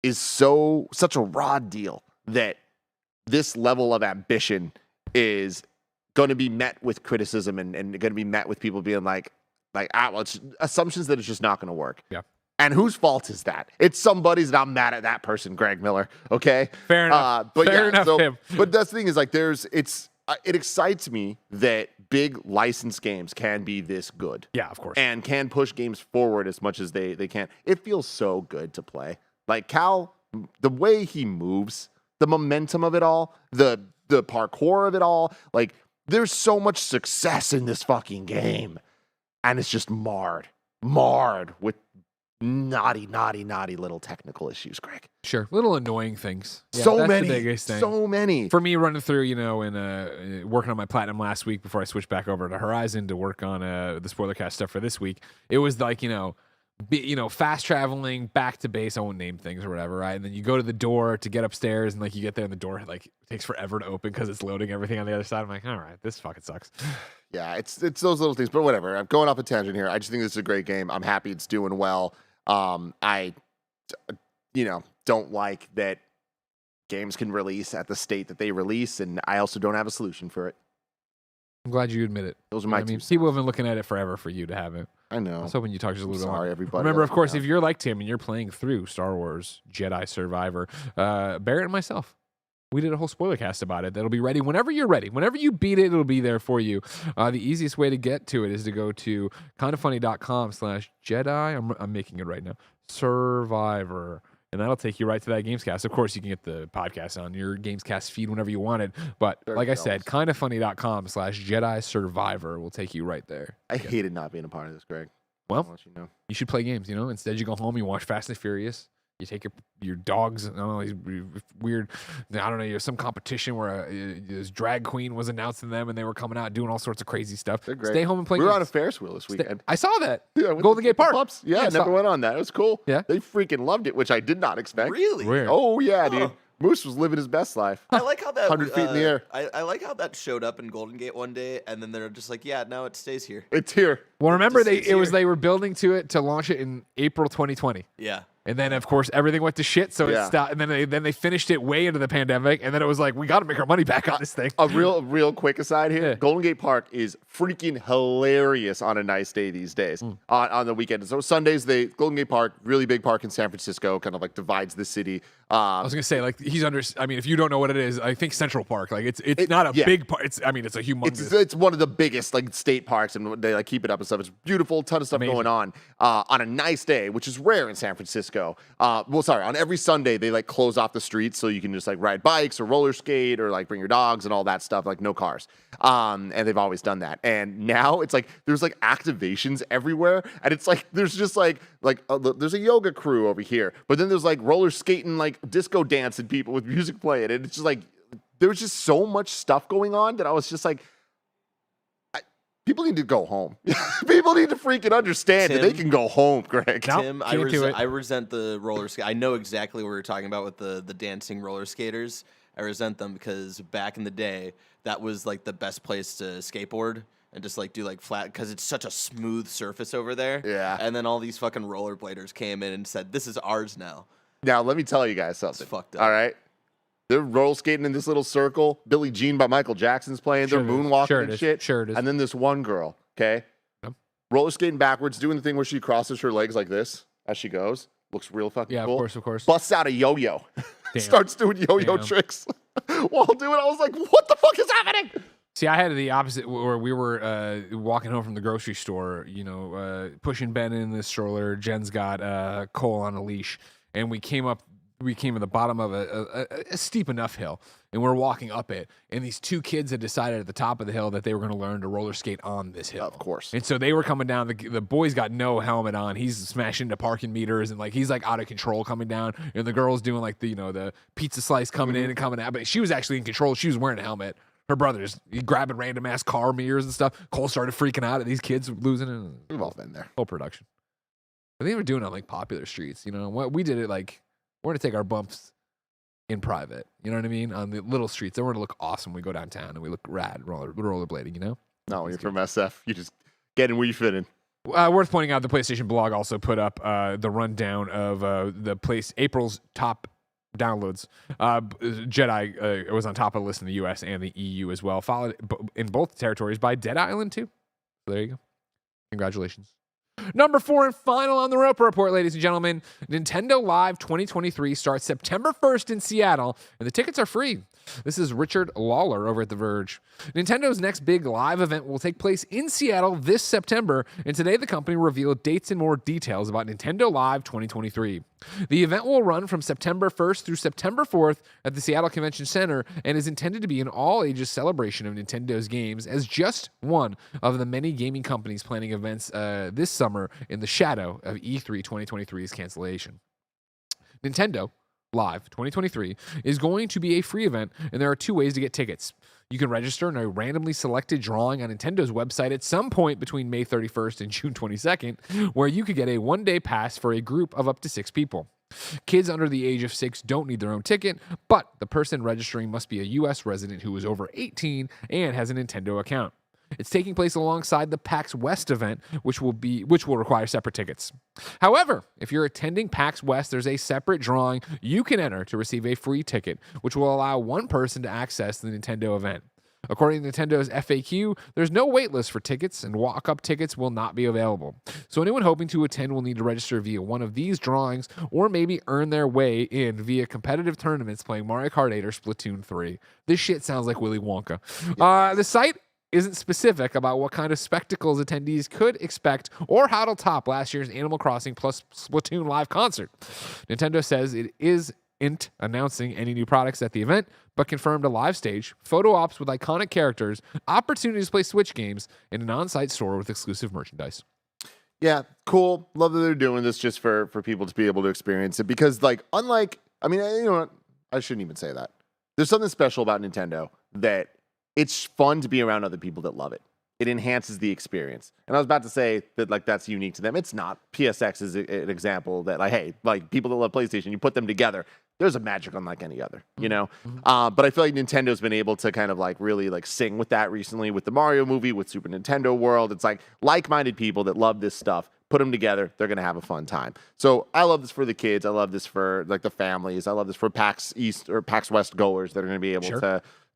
is such a raw deal that this level of ambition is going to be met with criticism and going to be met with people being like, Like, well, it's assumptions that it's just not going to work. Yeah. And whose fault is that? It's somebody's, and I'm mad at that person, Greg Miller. Okay. Fair enough. But Fair yeah, enough, so, Tim. But that's the thing is, like, it excites me that big licensed games can be this good. Yeah, of course. And can push games forward as much as they can. It feels so good to play. Like Cal, the way he moves, the momentum of it all, the parkour of it all, like there's so much success in this fucking game. And it's just marred with naughty little technical issues, Greg. Sure. Little annoying things. Yeah, So that's many. The biggest thing. So many. For me, running through, and working on my platinum last week before I switched back over to Horizon to work on the spoiler cast stuff for this week, it was like, fast traveling back to base. I won't name things or whatever, right? And then you go to the door to get upstairs, and like you get there, and the door like takes forever to open because it's loading everything on the other side. I'm like, all right, this fucking sucks. Yeah, it's those little things, but whatever. I'm going off a tangent here. I just think this is a great game. I'm happy it's doing well. I don't like that games can release at the state that they release, and I also don't have a solution for it. I'm glad you admit it. Those are my I mean, two people have been looking at it forever for you to have it. I know. I was hoping you talked just a little bit Sorry, longer. everybody. Remember, of course, Yeah. if you're like Tim and you're playing through Star Wars Jedi Survivor, Barrett and myself, we did a whole spoiler cast about it. That'll be ready whenever you're ready. Whenever you beat it, it'll be there for you. The easiest way to get to it is to go to kindafunny.com/Jedi. I'm making it right now. Survivor. And that'll take you right to that Gamescast. Of course, you can get the podcast on your Gamescast feed whenever you want it. But like I said, kindafunny.com/Jedi Survivor will take you right there. I hated not being a part of this, Greg. Well, I'll let you know. You should play games, Instead, you go home, you watch Fast and Furious. You take your dogs, I don't know, these weird, I don't know, some competition where this drag queen was announcing them and they were coming out doing all sorts of crazy stuff. They're great. Stay home and play We games. were on a Ferris wheel this weekend. I saw that. Yeah, with Golden Gate the Park. pups. Yeah, I I never saw- went on that. It was cool. Yeah. They freaking loved it, which I did not expect. Really? Weird. Oh, yeah, dude. Huh. Moose was living his best life. I like how that 100 feet in the air. I like how that showed up in Golden Gate one day, and then they're just like, "Yeah, now it stays here." It's here. Well, remember, Just they here. were building to it to launch it in April 2020. Yeah. And then, of course, everything went to shit, so Yeah. it stopped. And then they finished it way into the pandemic, and then it was like, we got to make our money back on this thing. A real quick aside here. Yeah. Golden Gate Park is freaking hilarious on a nice day these days. On the weekend. So Sundays, Golden Gate Park, really big park in San Francisco, kind of like divides the city. I was gonna say, like, I mean, if you don't know what it is, I think Central Park. Like, it's not a yeah. big park. It's a humongous. It's one of the biggest like state parks, and they like keep it up and stuff. It's beautiful, ton of stuff Amazing. going on a nice day, which is rare in San Francisco. On every Sunday they like close off the streets so you can just like ride bikes or roller skate or like bring your dogs and all that stuff. Like no cars, and they've always done that. And now it's like there's like activations everywhere, and it's like there's just there's a yoga crew over here, but then there's like roller skating, like disco dancing people with music playing, and it's just like there was just so much stuff going on that I was just like, people need to go home. People need to freaking understand that they Tim? can go home, Greg. Nope, Tim, can't do it. I resent the roller skate. I know exactly what we're talking about with the dancing roller skaters. I resent them because back in the day, that was like the best place to skateboard and just like do like flat, because it's such a smooth surface over there. Yeah. And then all these fucking rollerbladers came in and said, "This is ours now." Now, let me tell you guys something. fucked up. All right? They're roller skating in this little circle. Billie Jean by Michael Jackson's playing. Sure They're it is. moonwalking Sure it and is. shit. Sure it is. And then this one girl, okay? Yep. Roller skating backwards, doing the thing where she crosses her legs like this as she goes. Looks real fucking Yeah, cool. of course. Busts out a yo-yo. Damn. Starts doing yo-yo Damn. tricks. While doing it, I was like, what the fuck is happening? See, I had the opposite where we were walking home from the grocery store, pushing Ben in the stroller. Jen's got Cole on a leash, and we came at the bottom of a steep enough hill, and we're walking up it. And these two kids had decided at the top of the hill that they were going to learn to roller skate on this hill. Of course. And so they were coming down. The boy's got no helmet on. He's smashing into parking meters, and like he's like out of control coming down. And the girl's doing like the pizza slice coming in and coming out. But she was actually in control. She was wearing a helmet. Her brother's grabbing random ass car mirrors and stuff. Cole started freaking out at these kids losing it. We've all been there. Whole production. But they were doing it on like popular streets. We did it like we're gonna take our bumps in private. You know what I mean? On the little streets, then we're gonna look awesome. We go downtown and we look rad rollerblading. No, you're from SF. You just get in where you fit in. Worth pointing out, the PlayStation blog also put up the rundown of April's top downloads. Jedi was on top of the list in the US and the EU as well, followed in both territories by Dead Island 2. So there you go. Congratulations. Number 4 and final on the Roper Report, ladies and gentlemen. Nintendo Live 2023 starts September 1st in Seattle, and the tickets are free. This is Richard Lawler over at The Verge. Nintendo's next big live event will take place in Seattle this September, and today the company revealed dates and more details about Nintendo Live 2023. The event will run from September 1st through September 4th at the Seattle Convention Center and is intended to be an all-ages celebration of Nintendo's games as just one of the many gaming companies planning events this summer in the shadow of E3 2023's cancellation. Nintendo Live 2023 is going to be a free event, and there are 2 ways to get tickets. You can register in a randomly selected drawing on Nintendo's website at some point between May 31st and June 22nd, where you could get a one-day pass for a group of up to 6 people. Kids under the age of 6 don't need their own ticket, but the person registering must be a U.S. resident who is over 18 and has a Nintendo account. It's taking place alongside the PAX West event, which will require separate tickets. However, if you're attending PAX West, there's a separate drawing you can enter to receive a free ticket, which will allow one person to access the Nintendo event. According to Nintendo's FAQ, there's no waitlist for tickets, and walk-up tickets will not be available. So anyone hoping to attend will need to register via one of these drawings, or maybe earn their way in via competitive tournaments playing Mario Kart 8 or Splatoon 3. This shit sounds like Willy Wonka. The site isn't specific about what kind of spectacles attendees could expect or how to top last year's Animal Crossing plus Splatoon live concert. Nintendo says it isn't announcing any new products at the event, but confirmed a live stage, photo ops with iconic characters, opportunities to play Switch games, and an on-site store with exclusive merchandise. Yeah, cool. Love that they're doing this just for people to be able to experience it. Because, like, unlike, I mean, you know what? I shouldn't even say that. There's something special about Nintendo that it's fun to be around other people that love it. It enhances the experience. And I was about to say that, like, that's unique to them. It's not. PSX is an example that, like, hey, like, people that love PlayStation, you put them together, there's a magic unlike any other, you know? But I feel like Nintendo's been able to kind of, like, really, like, sing with that recently with the Mario movie, with Super Nintendo World. It's like like-minded people that love this stuff. Put them together, they're going to have a fun time. So I love this for the kids. I love this for, like, the families. I love this for PAX East or PAX West goers that are going to be able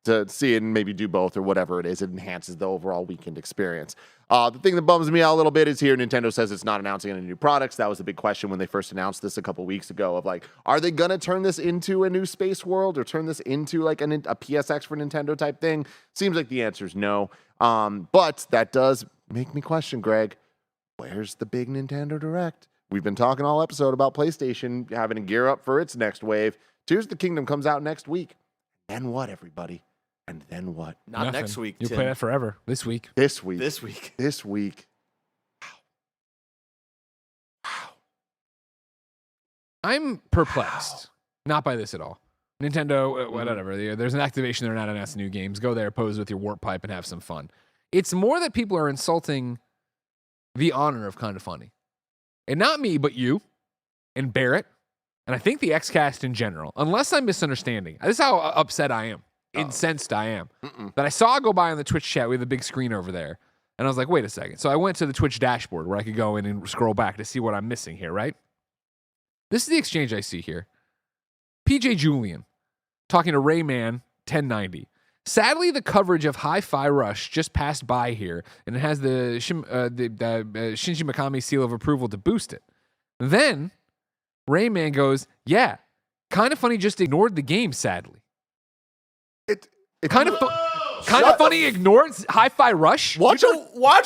to see it and maybe do both or whatever it is. It enhances the overall weekend experience. The thing that bums me out a little bit is here Nintendo says it's not announcing any new products. That was a big question when they first announced this a couple weeks ago of, like, are they going to turn this into a new space world or turn this into, like, a PSX for Nintendo type thing? Seems like the answer is no. But that does make me question, Greg, where's the big Nintendo Direct? We've been talking all episode about PlayStation having to gear up for its next wave. Tears of the Kingdom comes out next week. Then what, everybody? And then what? Not Nothing. next week, You'll Tim. play that forever. This week. This week. This week. This week. Wow. I'm perplexed. Not by this at all. Nintendo, whatever. There's an activation. They're not announcing new games. Go there, pose with your warp pipe, and have some fun. It's more that people are insulting the honor of KindaFunny. And not me, but you and Barrett. And I think the Xcast in general. Unless I'm misunderstanding. This is how upset I am. Incensed I am. That I saw go by on the Twitch chat. We have the big screen over there. And I was like, wait a second. So I went to the Twitch dashboard where I could go in and scroll back to see what I'm missing here, right? This is the exchange I see here. PJ Julian talking to Rayman 1090. Sadly, the coverage of Hi-Fi Rush just passed by here, and it has the Shinji Mikami seal of approval to boost it. Then Rayman goes, yeah, KindaFunny just ignored the game, sadly. KindaFunny ignored Hi-Fi Rush? Watch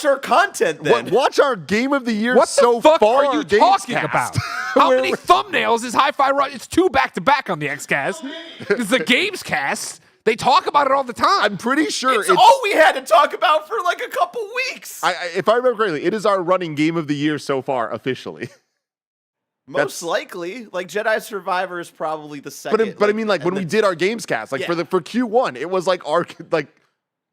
our content then. Watch our game of the year What so the fuck far. are you talking about? How many thumbnails is Hi-Fi Rush? It's 2 back-to-back on the Xcast. It's the Games Cast. They talk about it all the time. I'm pretty sure it's all we had to talk about for like a couple weeks. If I remember correctly, it is our running game of the year so far, officially. Most likely, like Jedi Survivor is probably the second. But I mean, like when we did our games cast, like for Q1, it was like our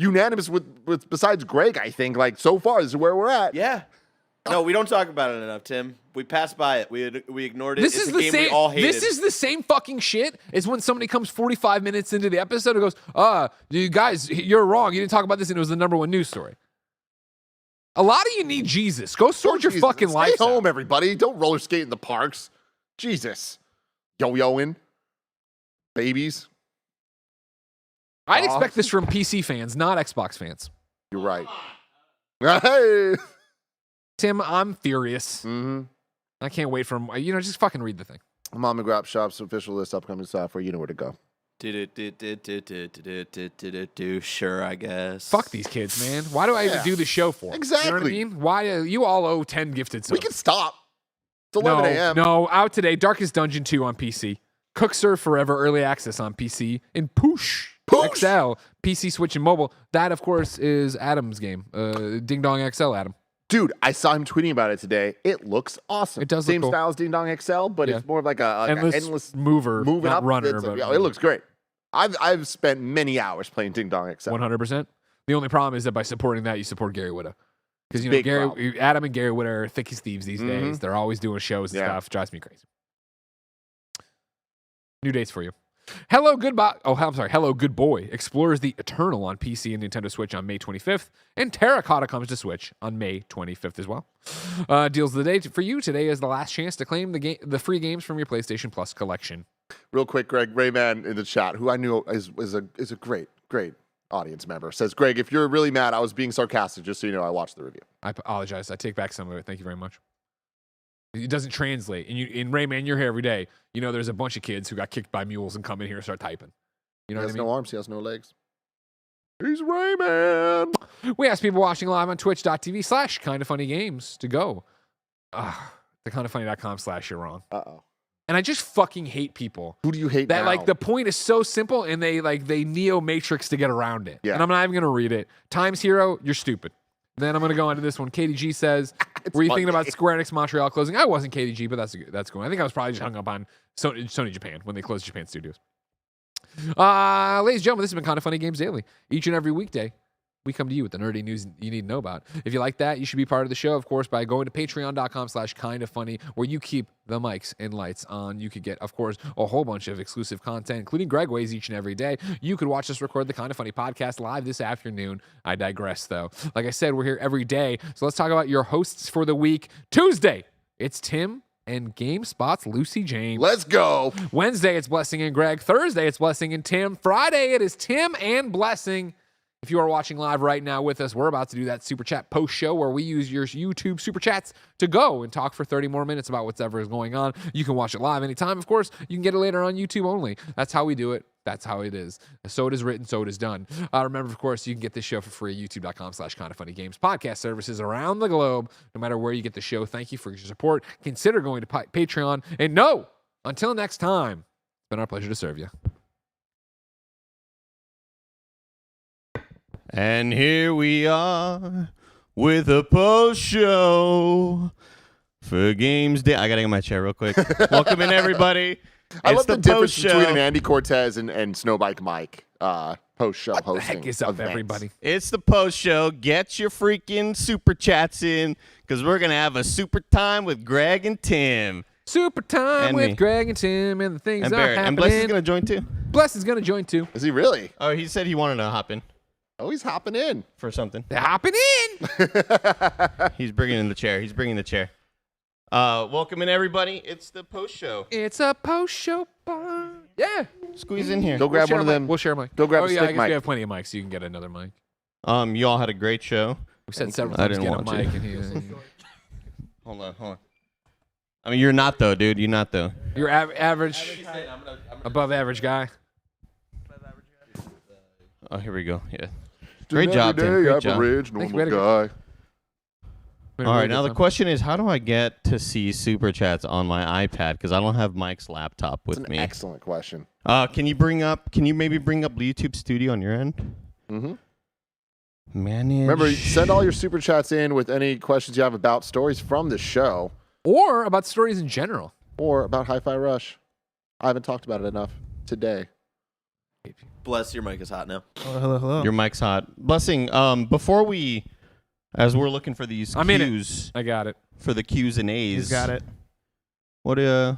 unanimous with besides Greg, I think. Like so far, this is where we're at. Yeah. No, we don't talk about it enough, Tim. We passed by it. We ignored it. This it's is a game we all hated. This is the same fucking shit as when somebody comes 45 minutes into the episode and goes, you guys, you're wrong. You didn't talk about this, and it was the #1 news story. A lot of you need Jesus. Go sort your fucking life out. Stay home, everybody. Don't roller skate in the parks. Jesus. Yo-yoing. Babies. I'd expect this from PC fans, not Xbox fans. You're right. Hey. Tim, I'm furious. Mm-hmm. I can't wait for him. Just fucking read the thing. Mom and Grab Shop's official list, upcoming software. You know where to go. Sure, I guess. Fuck these kids, man. Why do I even do the show for? Exactly. You know what I mean? Why you all owe 10 gifted subs? We can stop. It's 11 a.m. No, out today. Darkest Dungeon 2 on PC. Cook Serve Forever Early Access on PC. And Poosh XL, PC, Switch, and mobile. That, of course, is Adam's game. Ding Dong XL, Adam. Dude, I saw him tweeting about it today. It looks awesome. It does Same look cool. style as Ding Dong XL, but it's more of like a endless mover, moving not up. runner. It looks great. I've spent many hours playing Ding Dong XL. 100%. The only problem is that by supporting that, you support Gary Whitta. Because Adam and Gary Whitta are thick as thieves these days. They're always doing shows and stuff. Drives me crazy. New dates for you. Hello, Good Boy explores the Eternal on PC and Nintendo Switch on May 25th, and Terracotta comes to Switch on May 25th as well. Deals of the day for you today is the last chance to claim the free games from your PlayStation Plus collection. Real quick, Greg Rayman in the chat, who I knew is a great audience member, says, Greg, if you're really mad, I was being sarcastic, just so you know I watched the review. I apologize. I take back some of it. Thank you very much. It doesn't translate. And in Rayman, you're here every day. There's a bunch of kids who got kicked by mules and come in here and start typing. You know what I mean? He has no arms. He has no legs. He's Rayman. We ask people watching live on twitch.tv/KindaFunnyGames to go. The KindaFunny.com/you're wrong. Uh-oh. And I just fucking hate people. Who do you hate that now? The point is so simple and they Neo Matrix to get around it. Yeah. And I'm not even going to read it. Times Hero, you're stupid. Then I'm going to go on to this one. KDG says, were you thinking about Square Enix Montreal closing? I wasn't KDG, but that's cool. I think I was probably just hung up on Sony Japan when they closed Japan studios. Ladies and gentlemen, this has been Kinda Funny Games Daily. Each and every weekday, we come to you with the nerdy news you need to know about. If you like that, you should be part of the show, of course, by going to patreon.com/kindafunny, where you keep the mics and lights on. You could get, of course, a whole bunch of exclusive content, including Greg Ways each and every day. You could watch us record the Kinda Funny podcast live this afternoon. I digress, though. Like I said, we're here every day. So let's talk about your hosts for the week. Tuesday, it's Tim and GameSpot's Lucy James. Let's go. Wednesday, it's Blessing and Greg. Thursday, it's Blessing and Tim. Friday, it is Tim and Blessing. If you are watching live right now with us, we're about to do that Super Chat post show where we use your YouTube Super Chats to go and talk for 30 more minutes about whatever is going on. You can watch it live anytime. Of course, you can get it later on YouTube only. That's how we do it. That's how it is. So it is written, so it is done. Remember, of course, you can get this show for free at youtube.com/KindaFunnyGames. Podcast services around the globe, no matter where you get the show. Thank you for your support. Consider going to Patreon. And until next time, it's been our pleasure to serve you. And here we are with a post show for Games Day. I gotta get my chair real quick. Welcome in, everybody. I love the difference between an Andy Cortez and Snowbike Mike post show hosting. What the heck is up, events. everybody? It's the post show. Get your freaking super chats in, because we're gonna have a super time with Greg and Tim. Super time And with me. Greg and Tim, and the things And are Barrett. happening. And Bless is gonna join too. Bless is gonna join too. Is he really? Oh, he said he wanted to hop in Oh, he's hopping in. for something. They're hopping in. He's bringing in the chair. Welcome in, everybody. It's the post show. It's a post show bar. Yeah. Squeeze in here. Go grab one of them. We'll share a mic. Go grab oh, a yeah, I stick guess mic. we have plenty of mics, so you can get another mic. You all had a great show. We said several I times didn't get a want mic, to. and Hold on. I mean, you're not though, dude. You're not though. you're average, above average guy. Oh, here we go. Yeah. Great job, Tim. Great job. Average, Thank you, normal guy. All right, now the question is, how do I get to see super chats on my iPad? Because I don't have Mike's laptop with That's an me. excellent question. Can you maybe bring up YouTube Studio on your end? Mm-hmm. Manage. Remember, send all your super chats in with any questions you have about stories from the show Or about stories in general. or about Hi-Fi Rush. I haven't talked about it enough today. Bless, your mic is hot now. Hello. Your mic's hot. Blessing. Before we, as we're looking for these I'm in it. Q's I got it. for the Q's and A's. He's got it. What are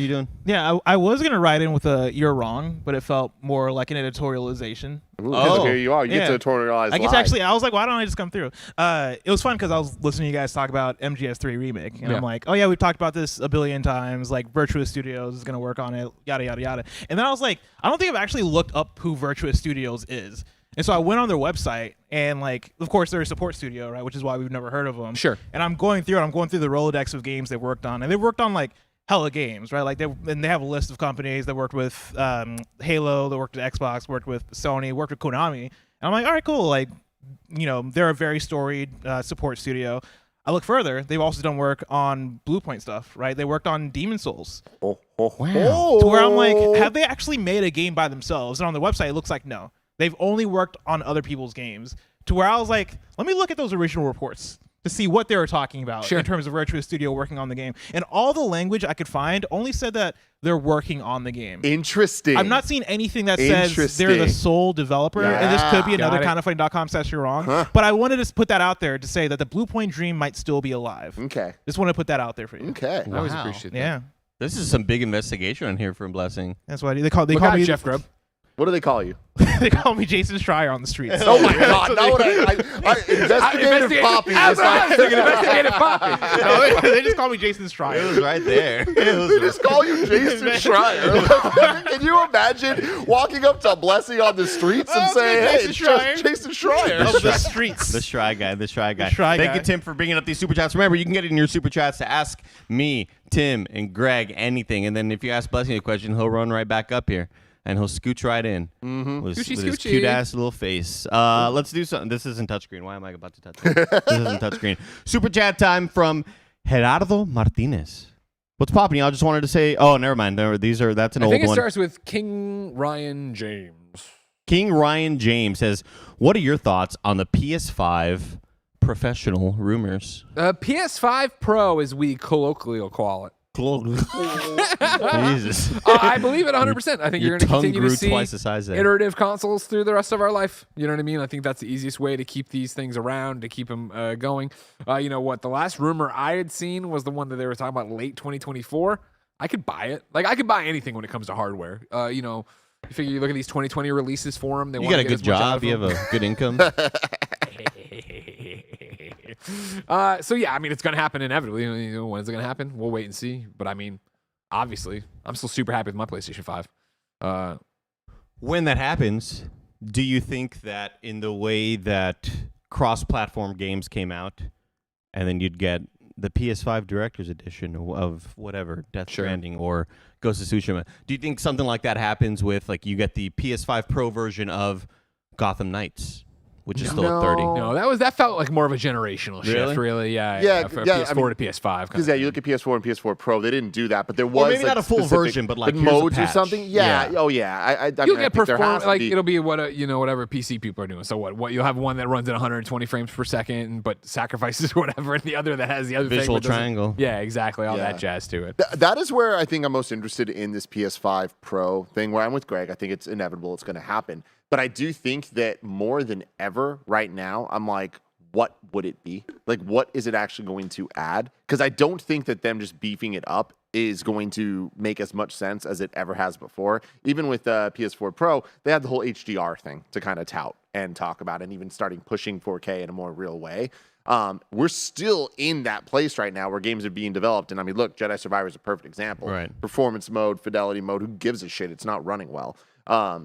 you doing? Yeah, I was going to write in with a you're wrong, but it felt more like an editorialization. Ooh, Oh, here you are. You yeah. get to editorialize I get live. to actually, I was like, why don't I just come through? It was fun because I was listening to you guys talk about MGS3 Remake, and Yeah. I'm like, oh yeah, we've talked about this a billion times, like Virtuous Studios is going to work on it, yada, yada, yada. And then I was like, I don't think I've actually looked up who Virtuous Studios is. And so I went on their website, and like, of course, they're a support studio, right? Which is why we've never heard of them. Sure. And I'm going through the Rolodex of games they've worked on, and they've worked on like hella games, right? Like they have a list of companies that worked with Halo, that worked with Xbox, worked with Sony, worked with Konami. And I'm like, all right, cool. Like, you know, they're a very storied support studio. I look further, they've also done work on Bluepoint stuff, right? They worked on Demon Souls. Wow. To where I'm like, have they actually made a game by themselves? And on their website, it looks like no. They've only worked on other people's games. To where I was like, let me look at those original reports to see what they were talking about in terms of Retro Studio working on the game. And all the language I could find only said that they're working on the game. Interesting. I'm not seeing anything that says they're the sole developer, and this could be another KindaFunny.com/you're wrong. But I wanted to put that out there to say that the Bluepoint dream might still be alive. Okay. Just want to put that out there for you. Okay. I always appreciate that. Yeah. This is some big investigation on here from Blessing. That's why they call Look me out, Jeff Grubb. What do they call you? they call me Jason Schreier on the streets. Oh my God! Not what I investigative poppy. Investigative poppy. No, they just call me Jason Schreier. It was right there. They just call you Jason Schreier. Can you imagine walking up to Blessing on the streets and saying, "Hey, it's just Jason Schreier of the streets." The Shy Guy. Shy Thank Guy. you, Tim, for bringing up these super chats. Remember, you can get it in your super chats to ask me, Tim, and Greg anything. And then if you ask Blessing a question, he'll run right back up here. And he'll scooch right in with his cute ass little face. Let's do something. This isn't touchscreen. Why am I about to touch it? This isn't touchscreen. Super chat time from Gerardo Martinez. What's popping? Y'all just wanted to say. Oh, never mind. That's an old one. I think it starts with King Ryan James. King Ryan James says, "What are your thoughts on the PS5 professional rumors?" PS5 Pro, as we colloquially call it. Jesus. I believe it 100%. I think Your you're going to tongue continue grew to see twice the size there. iterative consoles through the rest of our life. You know what I mean? I think that's the easiest way to keep these things around, to keep them going. You know what? The last rumor I had seen was the one that they were talking about late 2024. I could buy it. Like, I could buy anything when it comes to hardware. You know, you figure you look at these 2020 releases for them. You got a good job. You have a good income. So yeah, I mean, it's gonna happen inevitably. You know, when is it gonna happen? We'll wait and see. But I mean, obviously, I'm still super happy with my PlayStation 5. When that happens, do you think that in the way that cross-platform games came out, and then you'd get the PS5 Director's Edition of whatever, Death Stranding or Ghost of Tsushima, do you think something like that happens with, like, you get the PS5 Pro version of Gotham Knights, which is still at 30? No, that felt like more of a generational shift, really. Yeah, from PS4 to PS5. Because you look at PS4 and PS4 Pro, they didn't do that, but there was or maybe not a full version, but like modes or patch. something. Yeah. Oh yeah. You'll get performance like it'll be what whatever PC people are doing. So what you'll have one that runs at 120 frames per second, but sacrifices whatever, and the other that has the other visual triangle. Yeah, exactly. All that jazz to it. That is where I think I'm most interested in this PS5 Pro thing. Where I'm with Greg, I think it's inevitable. It's going to happen. But I do think that more than ever right now, I'm like, what would it be? Like, what is it actually going to add? Because I don't think that them just beefing it up is going to make as much sense as it ever has before. Even with PS4 Pro, they had the whole HDR thing to kind of tout and talk about, and even starting pushing 4K in a more real way. We're still in that place right now where games are being developed. And I mean, look, Jedi Survivor is a perfect example. Right. Performance mode, fidelity mode, who gives a shit? It's not running well.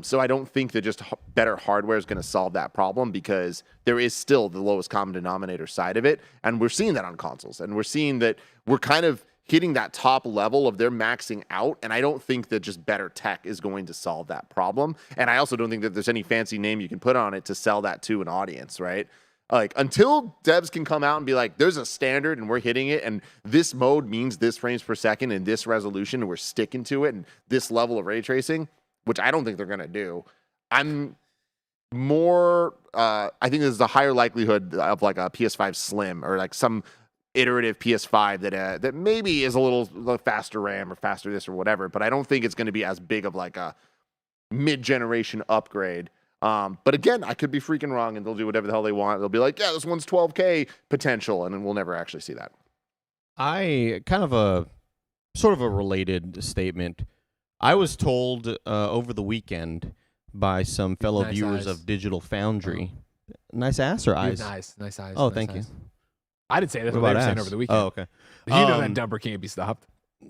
So I don't think that just better hardware is going to solve that problem, because there is still the lowest common denominator side of it. And we're seeing that on consoles. And we're seeing that we're kind of hitting that top level of they're maxing out. And I don't think that just better tech is going to solve that problem. And I also don't think that there's any fancy name you can put on it to sell that to an audience, right? Like, until devs can come out and be like, there's a standard and we're hitting it, and this mode means this frames per second and this resolution, and we're sticking to it, and this level of ray tracing, which I don't think they're going to do. I'm more, I think there's a higher likelihood of like a PS5 Slim or like some iterative PS5 that maybe is a little faster RAM or faster this or whatever, but I don't think it's going to be as big of like a mid-generation upgrade. But again, I could be freaking wrong, and they'll do whatever the hell they want. They'll be like, yeah, this one's 12K potential, and then we'll never actually see that. I kind of a sort of a related statement. I was told over the weekend by some fellow viewers of Digital Foundry. Nice ass or eyes? Nice eyes. Oh, nice thank eyes. you. I didn't say that's What what they about were saying ass? over the weekend. Oh, okay. You know that dumper can't be stopped.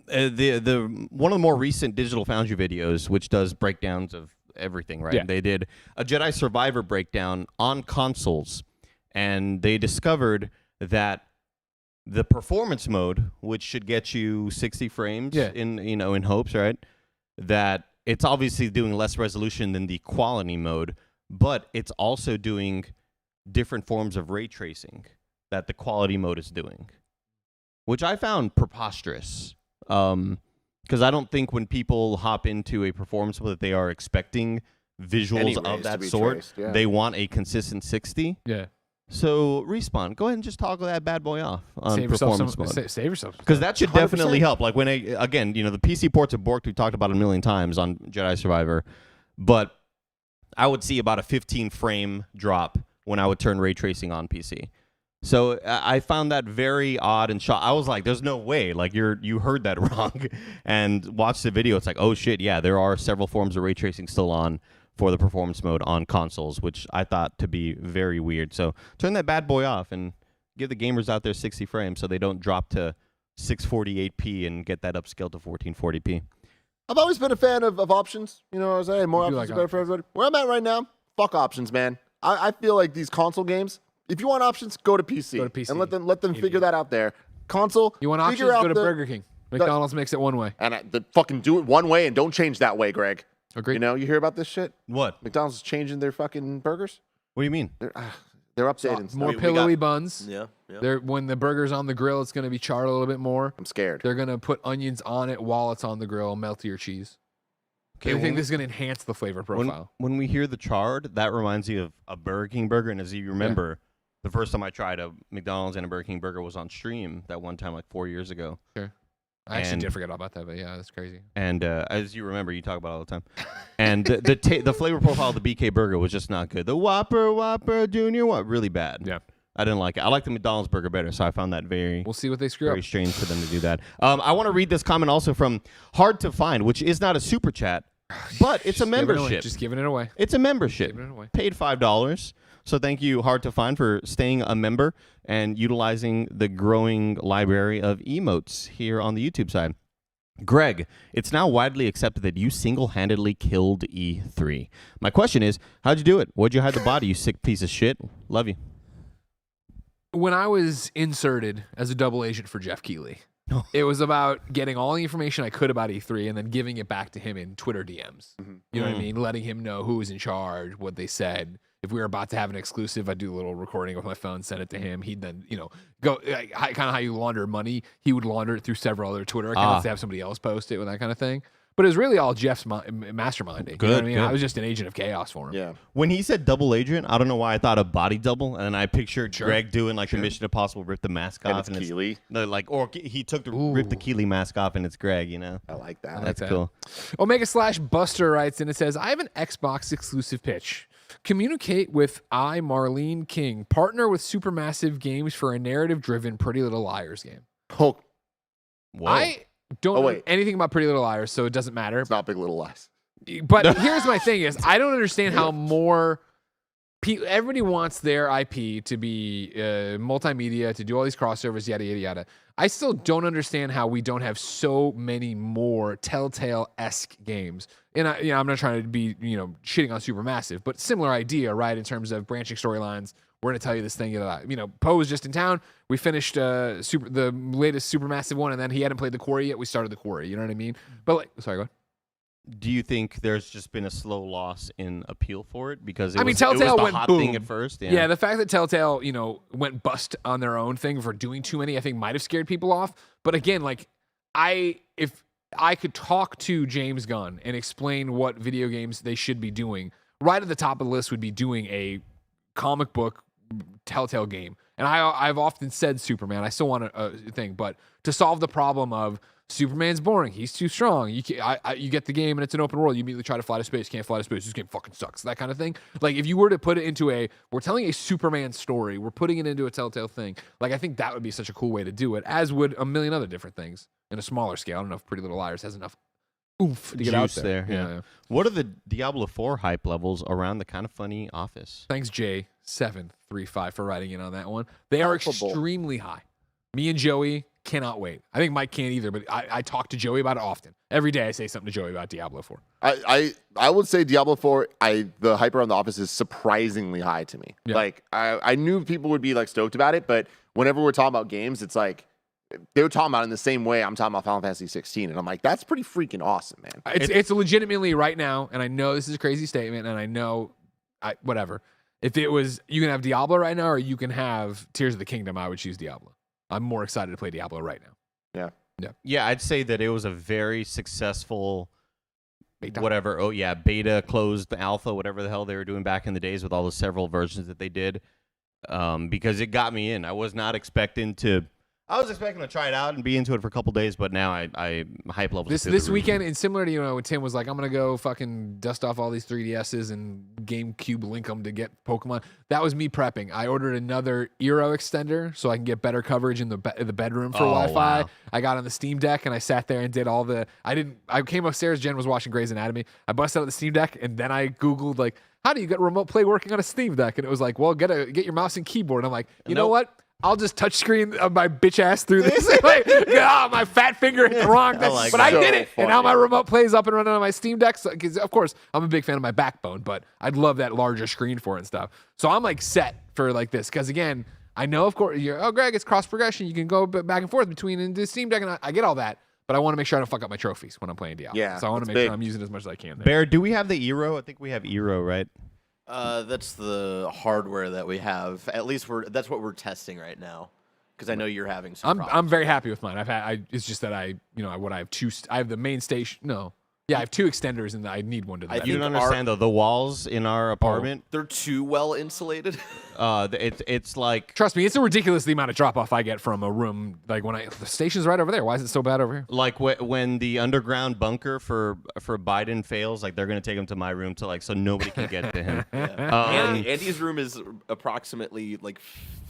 The one of the more recent Digital Foundry videos, which does breakdowns of everything, right? Yeah. They did a Jedi Survivor breakdown on consoles, and they discovered that the performance mode, which should get you 60 frames in hopes, right? That it's obviously doing less resolution than the quality mode, but it's also doing different forms of ray tracing that the quality mode is doing, which I found preposterous. Because I don't think when people hop into a performance mode that they are expecting visuals of that sort, they want a consistent 60. Yeah. So, Respawn, go ahead and just toggle that bad boy off on Save performance mode. Save yourself. Because that should 100%. definitely help. Like when again, the PC ports have worked. We talked about it a million times on Jedi Survivor, but I would see about a 15 frame drop when I would turn ray tracing on PC. So I found that very odd and I was like, "There's no way!" Like you heard that wrong, and watched the video. It's like, "Oh shit, yeah, there are several forms of ray tracing still on for the performance mode on consoles," which I thought to be very weird. So turn that bad boy off and give the gamers out there 60 frames so they don't drop to 648p and get that upscale to 1440p. I've always been a fan of options. You know what I'm saying? More options are better for everybody. Where I'm at right now, fuck options, man. I feel like these console games, if you want options, go to PC. Go to PC. And let them figure that out there. Console, You want options? Go to Burger King. McDonald's makes it one way. And fucking do it one way and don't change that way, Greg. Agreed. You know, you hear about this shit? What? McDonald's is changing their fucking burgers. What do you mean? They're updating stuff. More We pillowy got- buns. Yeah. When the burger's on the grill, it's going to be charred a little bit more. I'm scared. They're going to put onions on it while it's on the grill, melt your cheese. Okay, I think this is going to enhance the flavor profile. When we hear the charred, that reminds me of a Burger King burger. And as you remember, the first time I tried a McDonald's and a Burger King burger was on stream that one time, like 4 years ago. Sure. I actually did forget about that, but yeah, that's crazy. And as you remember, you talk about it all the time. And the flavor profile of the BK burger was just not good. The Whopper, Junior, really bad. Yeah. I didn't like it. I like the McDonald's burger better, so I found that We'll see what they screw very up. strange for them to do that. I want to read this comment also from Hard to Find, which is not a super chat, but it's a membership. Just giving it away. It's a membership. Giving it away. Paid $5. So thank you, Hard to Find, for staying a member and utilizing the growing library of emotes here on the YouTube side. Greg, it's now widely accepted that you single-handedly killed E3. My question is, how'd you do it? Where'd you hide the body, you sick piece of shit? Love you. When I was inserted as a double agent for Jeff Keighley, it was about getting all the information I could about E3 and then giving it back to him in Twitter DMs. You know what I mean? Letting him know who was in charge, what they said. If we were about to have an exclusive, I'd do a little recording with my phone, send it to him. He'd then, go kind of how you launder money. He would launder it through several other Twitter accounts to have somebody else post it with that kind of thing. But it was really all Jeff's masterminding. You know what I mean? I was just an agent of chaos for him. Yeah. When he said double agent, I don't know why I thought of body double, and I pictured Greg doing like the Mission Impossible, rip the mask off, And it's Keeley. or he took the rip the Keeley mask off, and it's Greg. I like that. That's cool. Omega/Buster writes, and it says, I have an Xbox exclusive pitch. Communicate with Marlene King. Partner with Supermassive Games for a narrative-driven Pretty Little Liars game. Oh, Whoa. I don't know anything about Pretty Little Liars, so it doesn't matter. it's not Big Little Lies. But here's my thing is, I don't understand how more everybody wants their IP to be multimedia, to do all these crossovers, yada, yada, yada. I still don't understand how we don't have so many more Telltale-esque games. And I'm not trying to be, shitting on Supermassive, but similar idea, right, in terms of branching storylines. We're going to tell you this thing. Poe was just in town. We finished the latest Supermassive one, and then he hadn't played the Quarry yet. We started the Quarry. You know what I mean? But sorry, go ahead. Do you think there's just been a slow loss in appeal for it? Because Telltale it was the went hot boom thing at first. Yeah, the fact that Telltale, went bust on their own thing for doing too many, I think might have scared people off. But again, if I could talk to James Gunn and explain what video games they should be doing, right at the top of the list would be doing a comic book Telltale game. And I've often said Superman. I still want a thing, but to solve the problem of Superman's boring. He's too strong. You get the game and it's an open world. You immediately try to fly to space. Can't fly to space. This game fucking sucks. That kind of thing. Like if you were to put it into we're telling a Superman story. We're putting it into a Telltale thing. Like I think that would be such a cool way to do it, as would a million other different things in a smaller scale. I don't know if Pretty Little Liars has enough oomph to get out Juice there. Yeah. What are the Diablo 4 hype levels around the KindaFunny office? Thanks, J735, for writing in on that one. They are extremely high. Me and Joey cannot wait. I think Mike can't either, but I talk to Joey about it often. Every day I say something to Joey about Diablo 4. I would say Diablo 4, the hype around the office is surprisingly high to me. Yeah. Like I knew people would be like stoked about it, but whenever we're talking about games, it's like they were talking about it in the same way I'm talking about Final Fantasy 16, and I'm like, that's pretty freaking awesome, man. It's legitimately right now, and I know this is a crazy statement, and I know whatever. If it was, you can have Diablo right now, or you can have Tears of the Kingdom, I would choose Diablo. I'm more excited to play Diablo right now. Yeah, I'd say that it was a very successful Beta. whatever. Oh yeah, beta, closed, alpha, whatever the hell they were doing back in the days with all the several versions that they did. Because it got me in. I was expecting to try it out and be into it for a couple days, but now I hype levels. This weekend, and similar to when Tim was like, I'm gonna go fucking dust off all these 3DSs and GameCube link them to get Pokemon. That was me prepping. I ordered another Eero extender so I can get better coverage in the bedroom for Wi-Fi. Wow. I got on the Steam Deck and I sat there and did all the. I came upstairs. Jen was watching Grey's Anatomy. I busted out the Steam Deck and then I Googled like, how do you get remote play working on a Steam Deck? And it was like, well, get your mouse and keyboard. And I'm like, you know what? I'll just touchscreen my bitch ass through this. Like, my fat finger hit the wrong thing. like But that. I did it. Funny. And now my remote play is up and running on my Steam Deck. Because, of course, I'm a big fan of my backbone, but I'd love that larger screen for it and stuff. So I'm like set for like this. Because, again, I know, of course, Greg, it's cross progression. You can go back and forth between the Steam Deck. And I get all that. But I want to make sure I don't fuck up my trophies when I'm playing Diablo. Yeah, So I want to that's make big. sure I'm using as much as I can there. Bear, do we have the Eero? I think we have Eero, right? That's the hardware that we have. At least that's what we're testing right now. Because I know you're having some problems. I'm very happy with mine. It's just that I have two. I have the main station. No, yeah, I have two extenders, and I need one to the. I back. You think don't understand though. The walls in our apartment, They're too well insulated. it's like Trust me, it's a ridiculous the amount of drop off I get from a room. Like the station's right over there. Why is it so bad over here? like when the underground bunker for Biden fails, like they're gonna take him to my room to so nobody can get to him. Andy's room is approximately like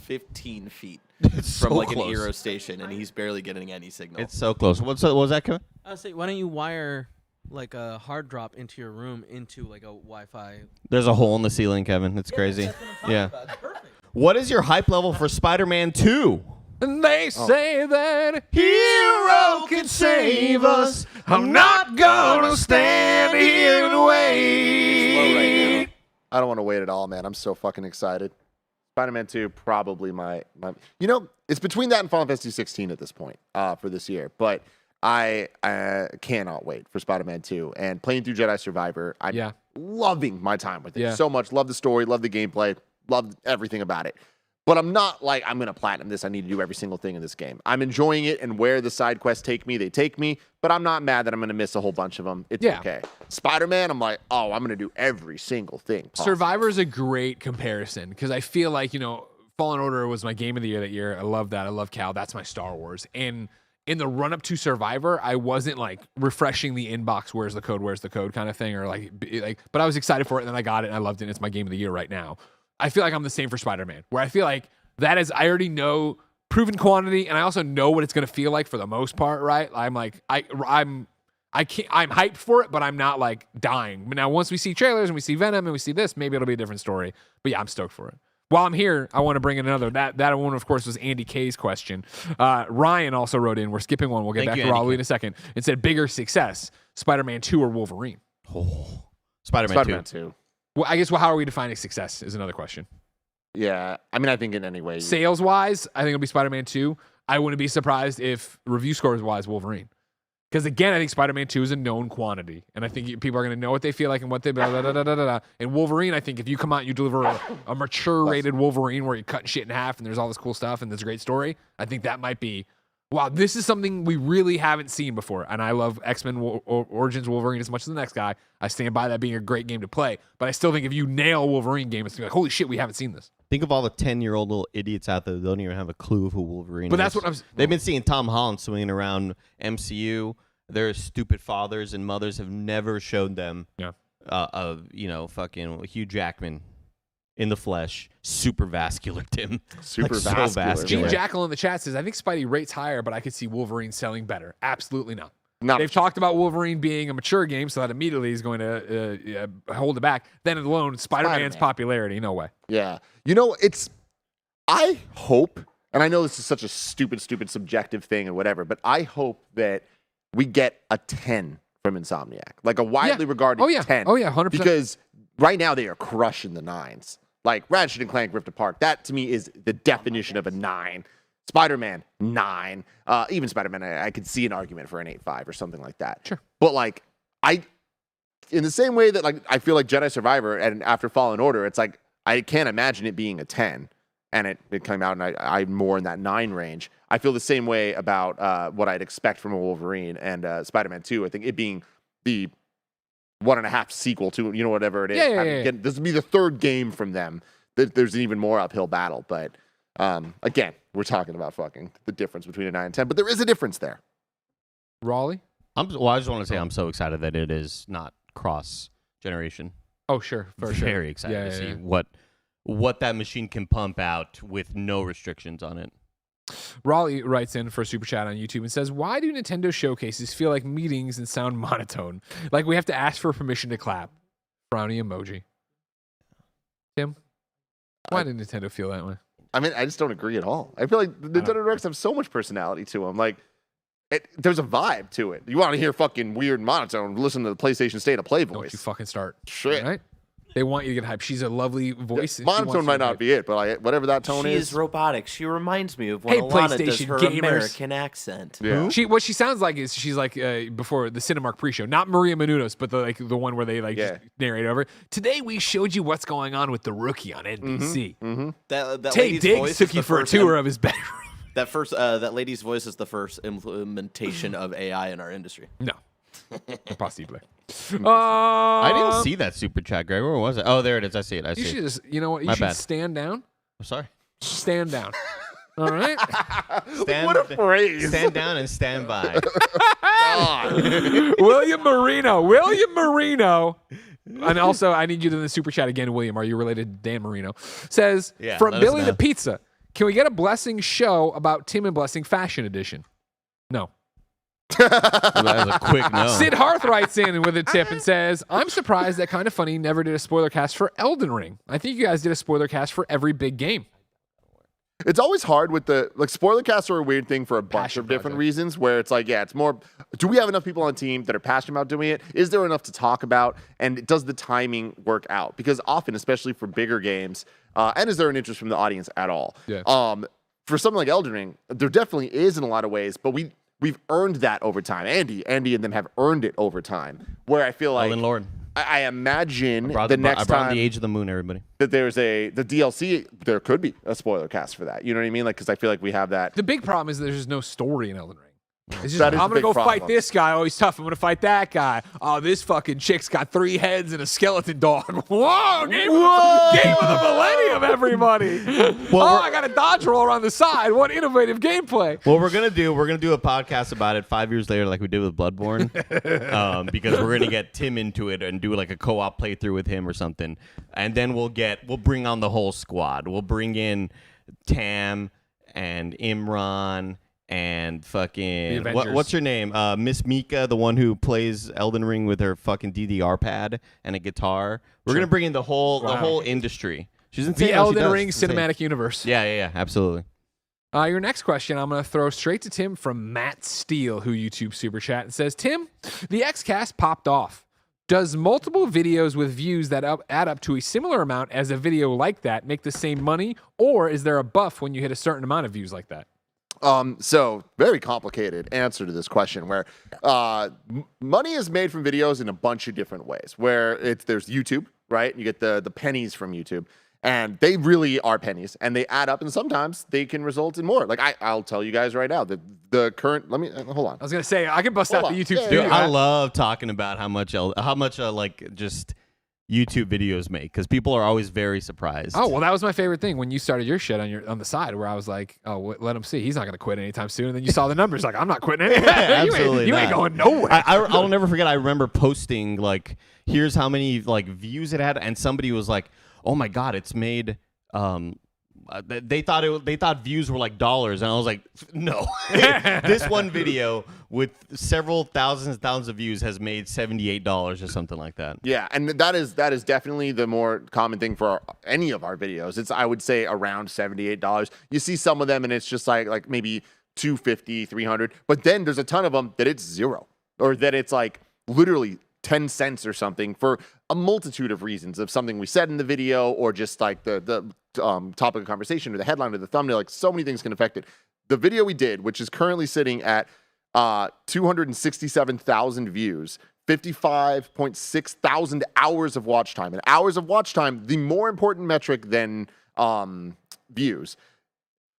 15 feet It's from so like close. an Eero station, and he's barely getting any signal. It's so close. What was that, Kevin? I was saying, why don't you wire like a hard drop into your room into like a Wi-Fi? There's a hole in the ceiling, Kevin. It's crazy. That's what I'm talking Yeah. about. It's perfect. What is your hype level for Spider-Man 2? And they say that hero can save us. I'm not gonna stand here and wait. I don't want to wait at all, man. I'm so fucking excited. Spider-Man 2, probably my. It's between that and Final Fantasy 16 at this point for this year. But I cannot wait for Spider-Man 2 and playing through Jedi Survivor. I'm loving my time with it so much. Love the story, love the gameplay, love everything about it. But I'm not like, I'm going to platinum this. I need to do every single thing in this game. I'm enjoying it, and where the side quests take me, they take me. But I'm not mad that I'm going to miss a whole bunch of them. It's okay. Spider-Man, I'm like, I'm going to do every single thing possible. Survivor's a great comparison because I feel like, Fallen Order was my game of the year that year. I love that. I love Cal. That's my Star Wars. And in the run-up to Survivor, I wasn't like refreshing the inbox, where's the code kind of thing, or but I was excited for it, and then I got it, and I loved it, and it's my game of the year right now. I feel like I'm the same for Spider-Man, where I feel like that is, I already know proven quantity, and I also know what it's going to feel like for the most part, right? I'm like, I'm hyped for it, but I'm not like dying. But now once we see trailers and we see Venom and we see this, maybe it'll be a different story. But yeah, I'm stoked for it. While I'm here, I want to bring in another. That one, of course, was Andy K's question. Ryan also wrote in. We're skipping one. We'll get back to Raleigh in a second. It said, bigger success, Spider-Man 2 or Wolverine? Oh, Spider-Man 2. Well, I guess, how are we defining success is another question. Yeah, I mean, I think in any way. Sales-wise, I think it'll be Spider-Man 2. I wouldn't be surprised if review scores-wise, Wolverine. Because, again, I think Spider-Man 2 is a known quantity. And I think people are going to know what they feel like and what they... And Wolverine, I think if you come out and you deliver a mature-rated Wolverine where you're cutting shit in half and there's all this cool stuff and there's a great story, I think that might be... Wow, this is something we really haven't seen before. And I love X-Men Origins Wolverine as much as the next guy. I stand by that being a great game to play. But I still think if you nail a Wolverine game, it's going to be like, holy shit, we haven't seen this. Think of all the 10-year-old little idiots out there that don't even have a clue of who Wolverine is. But that's what I'm... They've been seeing Tom Holland swinging around MCU. Their stupid fathers and mothers have never showed them fucking Hugh Jackman in the flesh. Super vascular, Tim. Super so vascular. vascular. Gene Jackal in the chat says, I think Spidey rates higher, but I could see Wolverine selling better. Absolutely not. No. They've talked about Wolverine being a mature game, so that immediately is going to hold it back. Then alone, Spider-Man's popularity, no way. Yeah. I hope, and I know this is such a stupid subjective thing or whatever, but I hope that we get a 10 from Insomniac, like a widely regarded 10. Oh yeah, 100%. Because right now they are crushing the 9s. Like Ratchet and Clank Rift Apart, that to me is the definition of a 9. Spider-Man, 9. Even Spider-Man, I could see an argument for an 8.5 or something like that. Sure. But like, in the same way that like I feel like Jedi Survivor and after Fallen Order, it's like I can't imagine it being a 10, and it came out and I'm more in that 9 range. I feel the same way about what I'd expect from a Wolverine and Spider-Man 2. I think it being the 1.5 sequel to whatever it is. Yeah. This would be the 3rd game from them. There's an even more uphill battle, but again, we're talking about fucking the difference between a 9 and 10, but there is a difference there. Raleigh? I just want to say I'm so excited that it is not cross generation. Oh, sure. For sure. Very excited to see what that machine can pump out with no restrictions on it. Raleigh writes in for a super chat on YouTube and says, why do Nintendo showcases feel like meetings and sound monotone? Like we have to ask for permission to clap. Frowny emoji. Tim? Why did Nintendo feel that way? I mean, I just don't agree at all. I feel like the Nintendo Directs have so much personality to them. Like, there's a vibe to it. You want to hear fucking weird monotone, listen to the PlayStation State of Play voice. Don't you fucking start. Shit. Right? They want you to get hyped. She's a lovely voice. Yeah, monotone might not be it, but whatever that tone She is. is robotic. She reminds me of when Hey, Alana does PlayStation her gamers. American accent. Yeah. What she sounds like is she's like before the Cinemark pre-show, not Maria Menounos, but the one where they just narrate over. Today we showed you what's going on with the Rookie on NBC. That Tay lady's Diggs voice took is you the for a first tour of his bedroom. that lady's voice is the first implementation of AI in our industry. No, impossible. I didn't see that super chat, Greg. Where was it? Oh, there it is. I see it. I see You it. should just, you know what? You My should bad. stand down. I'm sorry. Stand down. All right. What a phrase. Stand down and stand by. William Marino. And also, I need you to in the super chat again, William. Are you related to Dan Marino? Says, Yeah, from let us Billy know. the Pizza, can we get a Blessing show about Tim and Blessing Fashion Edition? No. That was a quick no. Sid Harth writes in with a tip and says, I'm surprised that KindaFunny never did a spoiler cast for Elden Ring. I think you guys did a spoiler cast for every big game. It's always hard with spoiler casts are a weird thing for a bunch Passion of different project. reasons where it's like, it's more, do we have enough people on team that are passionate about doing it? Is there enough to talk about? And does the timing work out? Because often, especially for bigger games, and is there an interest from the audience at all? Yeah. For something like Elden Ring, there definitely is in a lot of ways, but we've earned that over time. Andy and them have earned it over time. Where I feel like Elden Lord. I imagine I the next brought time the Age of the Moon, everybody. that there's the DLC, there could be a spoiler cast for that. You know what I mean? Like, because I feel like we have that. The big problem is there's just no story in Elden Ring. It's just, That is I'm the going to big go fight problem. this guy. Oh, he's tough. I'm going to fight that guy. Oh, this fucking chick's got 3 heads and a skeleton dog. Whoa! Game of the millennium, everybody. I got a dodge roll around the side. What innovative gameplay. What we're gonna do a podcast about it 5 years later, like we did with Bloodborne, because we're gonna get Tim into it and do like a co-op playthrough with him or something, and then we'll bring on the whole squad. We'll bring in Tam and Imran and fucking Avengers. what's her name? Miss Mika, the one who plays Elden Ring with her fucking DDR pad and a guitar. We're gonna bring in the whole industry. She's insane. The how she Elden does. Ring It's insane. cinematic universe. Yeah, absolutely. Your next question I'm going to throw straight to Tim from Matt Steele, who YouTube Super Chat and says, Tim, the XCast popped off. Does multiple videos with views that add up to a similar amount as a video like that make the same money, or is there a buff when you hit a certain amount of views like that? So very complicated answer to this question where money is made from videos in a bunch of different ways where there's YouTube, right? You get the pennies from YouTube and they really are pennies and they add up and sometimes they can result in more. Like I'll tell you guys right now that the current, let me, hold on. I was going to say, I can bust Hold out on. the YouTube Yeah, studio. Dude, I love talking about how much like just YouTube videos make because people are always very surprised. Oh, well, that was my favorite thing when you started your shit on the side where I was like, oh, let him see. He's not going to quit anytime soon. And then you saw the numbers like, I'm not quitting anytime. Absolutely you ain't not. going nowhere. I'll never forget. I remember posting like, here's how many like views it had, and somebody was like, "Oh my god, it's made they thought views were like dollars, and I was like, no. This one video with several thousands of views has made $78 or something like that. Yeah, and that is definitely the more common thing for any of our videos. It's, I would say, around $78. You see some of them and it's just like maybe $250, $300, but then there's a ton of them that it's zero, or that it's like literally 10 cents or something, for a multitude of reasons, of something we said in the video, or just like the topic of conversation, or the headline, or the thumbnail. Like, so many things can affect it. The video we did, which is currently sitting at 267,000 views, 55.6 thousand hours of watch time. And hours of watch time, the more important metric than views,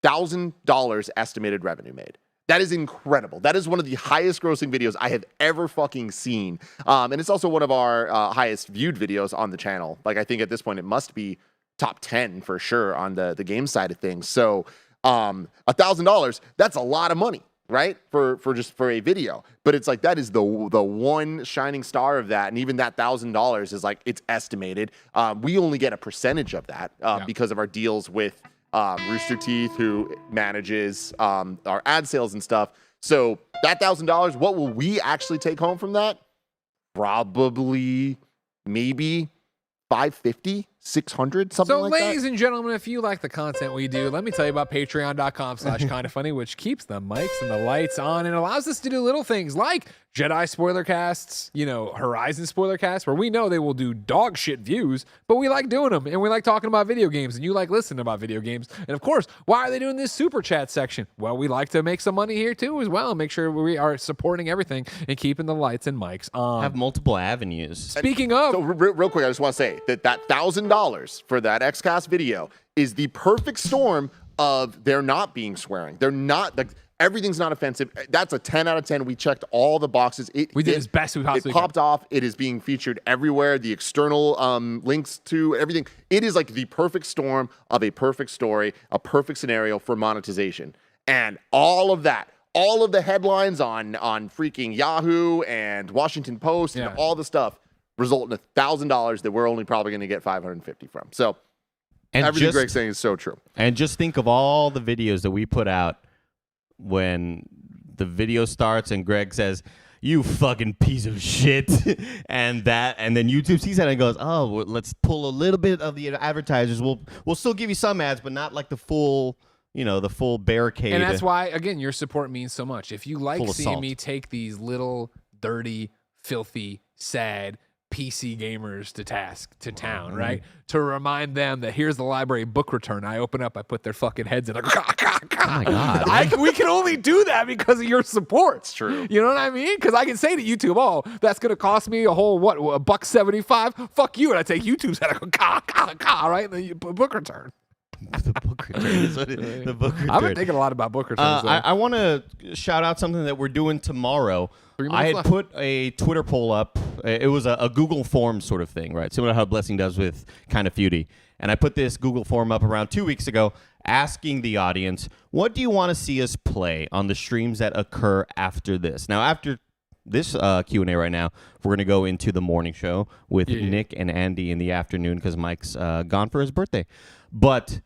$1,000 estimated revenue made. That is incredible. That is one of the highest grossing videos I have ever fucking seen. And it's also one of our highest viewed videos on the channel. Like, I think at this point it must be top 10 for sure on the game side of things. So $1,000, that's a lot of money, right? For a video. But it's like, that is the one shining star of that. And even that $1,000 is like, it's estimated. We only get a percentage of that because of our deals with Rooster Teeth, who manages our ad sales and stuff. So that $1,000, what will we actually take home from that? Probably, maybe $550, $600, something like that. So, ladies and gentlemen, if you like the content we do, let me tell you about patreon.com/kindafunny, which keeps the mics and the lights on and allows us to do little things like Jedi spoiler casts, Horizon spoiler casts, where we know they will do dog shit views, but we like doing them, and we like talking about video games, and you like listening about video games. And of course, why are they doing this super chat section? Well, we like to make some money here too as well, and make sure we are supporting everything and keeping the lights and mics on. Have multiple avenues. Speaking of, so real quick, I just want to say that $1,000 for that XCast video is the perfect storm of there not being swearing. They're not, like, everything's not offensive. That's a 10 out of 10. We checked all the boxes. We did as best we possibly could. It popped off. It is being featured everywhere. The external links to everything. It is like the perfect storm of a perfect story, a perfect scenario for monetization. And all of that, all of the headlines on freaking Yahoo and Washington Post and all the stuff result in $1,000 that we're only probably going to get $550 from. So everything Greg's saying is so true. And just think of all the videos that we put out when the video starts and Greg says, "You fucking piece of shit," and then YouTube sees that and goes, "Oh, well, let's pull a little bit of the advertisers. We'll still give you some ads, but not like the full." The full barricade. And that's why, again, your support means so much. If you like seeing me take these little, dirty, filthy, sad PC gamers to town, right? To remind them that here's the library book return. I open up, I put their fucking heads in. Oh my God. We can only do that because of your support. It's true. You know what I mean? Because I can say to YouTube, "Oh, that's going to cost me a whole, $1.75? Fuck you." And I take YouTube's head, I go, right? And then you put book return. The book return. The book return. I've been thinking a lot about book returns. I want to shout out something that we're doing tomorrow. I had put a Twitter poll up. It was a Google Form sort of thing, right? Similar to how Blessing does with KindaFunny. And I put this Google Form up around 2 weeks ago, asking the audience, what do you want to see us play on the streams that occur after this? Now, after this Q&A right now, we're going to go into the morning show with Nick and Andy in the afternoon because Mike's gone for his birthday. But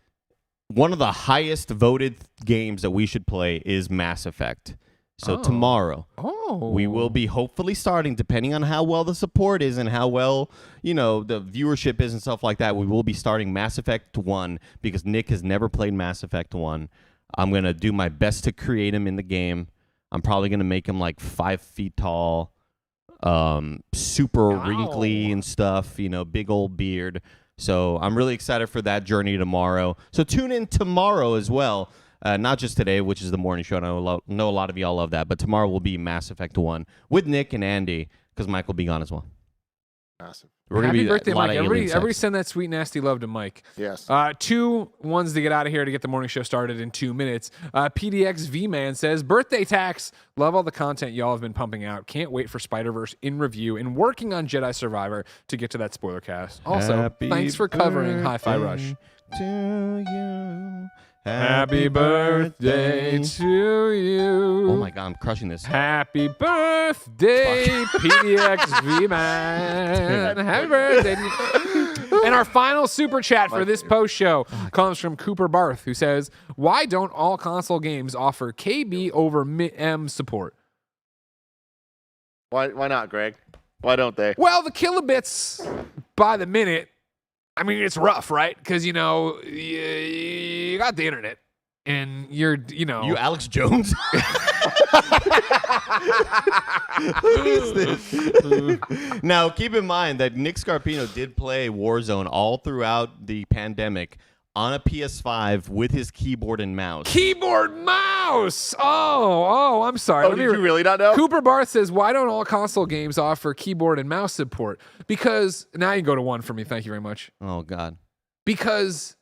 one of the highest voted games that we should play is Mass Effect. So tomorrow, we will be hopefully starting, depending on how well the support is and how well, the viewership is and stuff like that, we will be starting Mass Effect 1 because Nick has never played Mass Effect 1. I'm going to do my best to create him in the game. I'm probably going to make him like 5 feet tall, super wrinkly and stuff, big old beard. So I'm really excited for that journey tomorrow. So tune in tomorrow as well. Not just today, which is the morning show. And I know a lot of y'all love that. But tomorrow will be Mass Effect 1 with Nick and Andy because Mike will be gone as well. Massive. We're Happy gonna be birthday, Mike. Everybody send that sweet, nasty love to Mike. Yes. 2 ones to get out of here to get the morning show started in 2 minutes. PDX V-Man says, "Birthday tax. Love all the content y'all have been pumping out. Can't wait for Spider-Verse in review and working on Jedi Survivor to get to that spoiler cast. Also, thanks for covering Hi-Fi Rush." To you. Happy birthday to you. Oh my God, I'm crushing this. Happy birthday, PDX V-Man. Happy birthday. And our final super chat for this post show comes from Cooper Barth, who says, "Why don't all console games offer KB over M support?" Why not, Greg? Why don't they? Well, the kilobits by the minute, I mean, it's rough, right? Because, you got the internet. And you're. You Alex Jones? Who is this? Now, keep in mind that Nick Scarpino did play Warzone all throughout the pandemic on a PS5 with his keyboard and mouse. Keyboard mouse! Oh, I'm sorry. Oh, did you really not know? Cooper Barth says, "Why don't all console games offer keyboard and mouse support?" Because, now you can go to one for me. Thank you very much. Oh, God. Because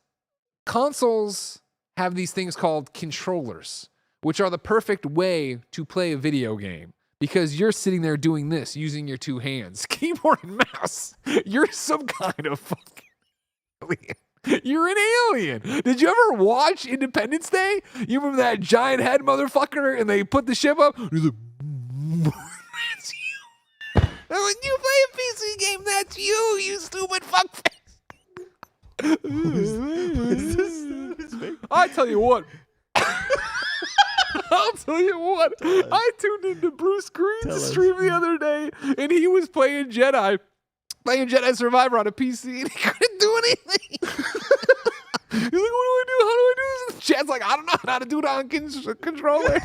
consoles have these things called controllers, which are the perfect way to play a video game. Because you're sitting there doing this, using your two hands. Keyboard and mouse. You're some kind of fucking alien. You're an alien. Did you ever watch Independence Day? You remember that giant head motherfucker and they put the ship up? He's like, that's you. And when you play a PC game, that's you stupid fuckface. I tell you what. I'll tell you what. I tuned into Bruce Green's stream the other day, and he was playing Jedi Survivor on a PC, and he couldn't do anything. He's like, "What do I do? How do I do this?" Chad's like, "I don't know how to do it on controller."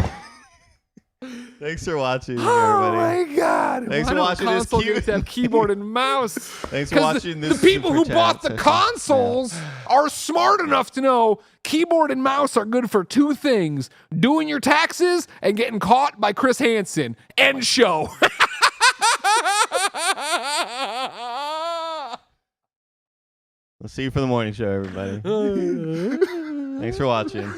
Thanks for watching, Oh everybody. my God! Thanks for Why don't watching this console cute- games have keyboard and mouse. Thanks for 'Cause watching this. The people who Super bought Chat the session. consoles are smart enough to know keyboard and mouse are good for two things: doing your taxes and getting caught by Chris Hansen. End show. We'll see you for the morning show, everybody. Thanks for watching.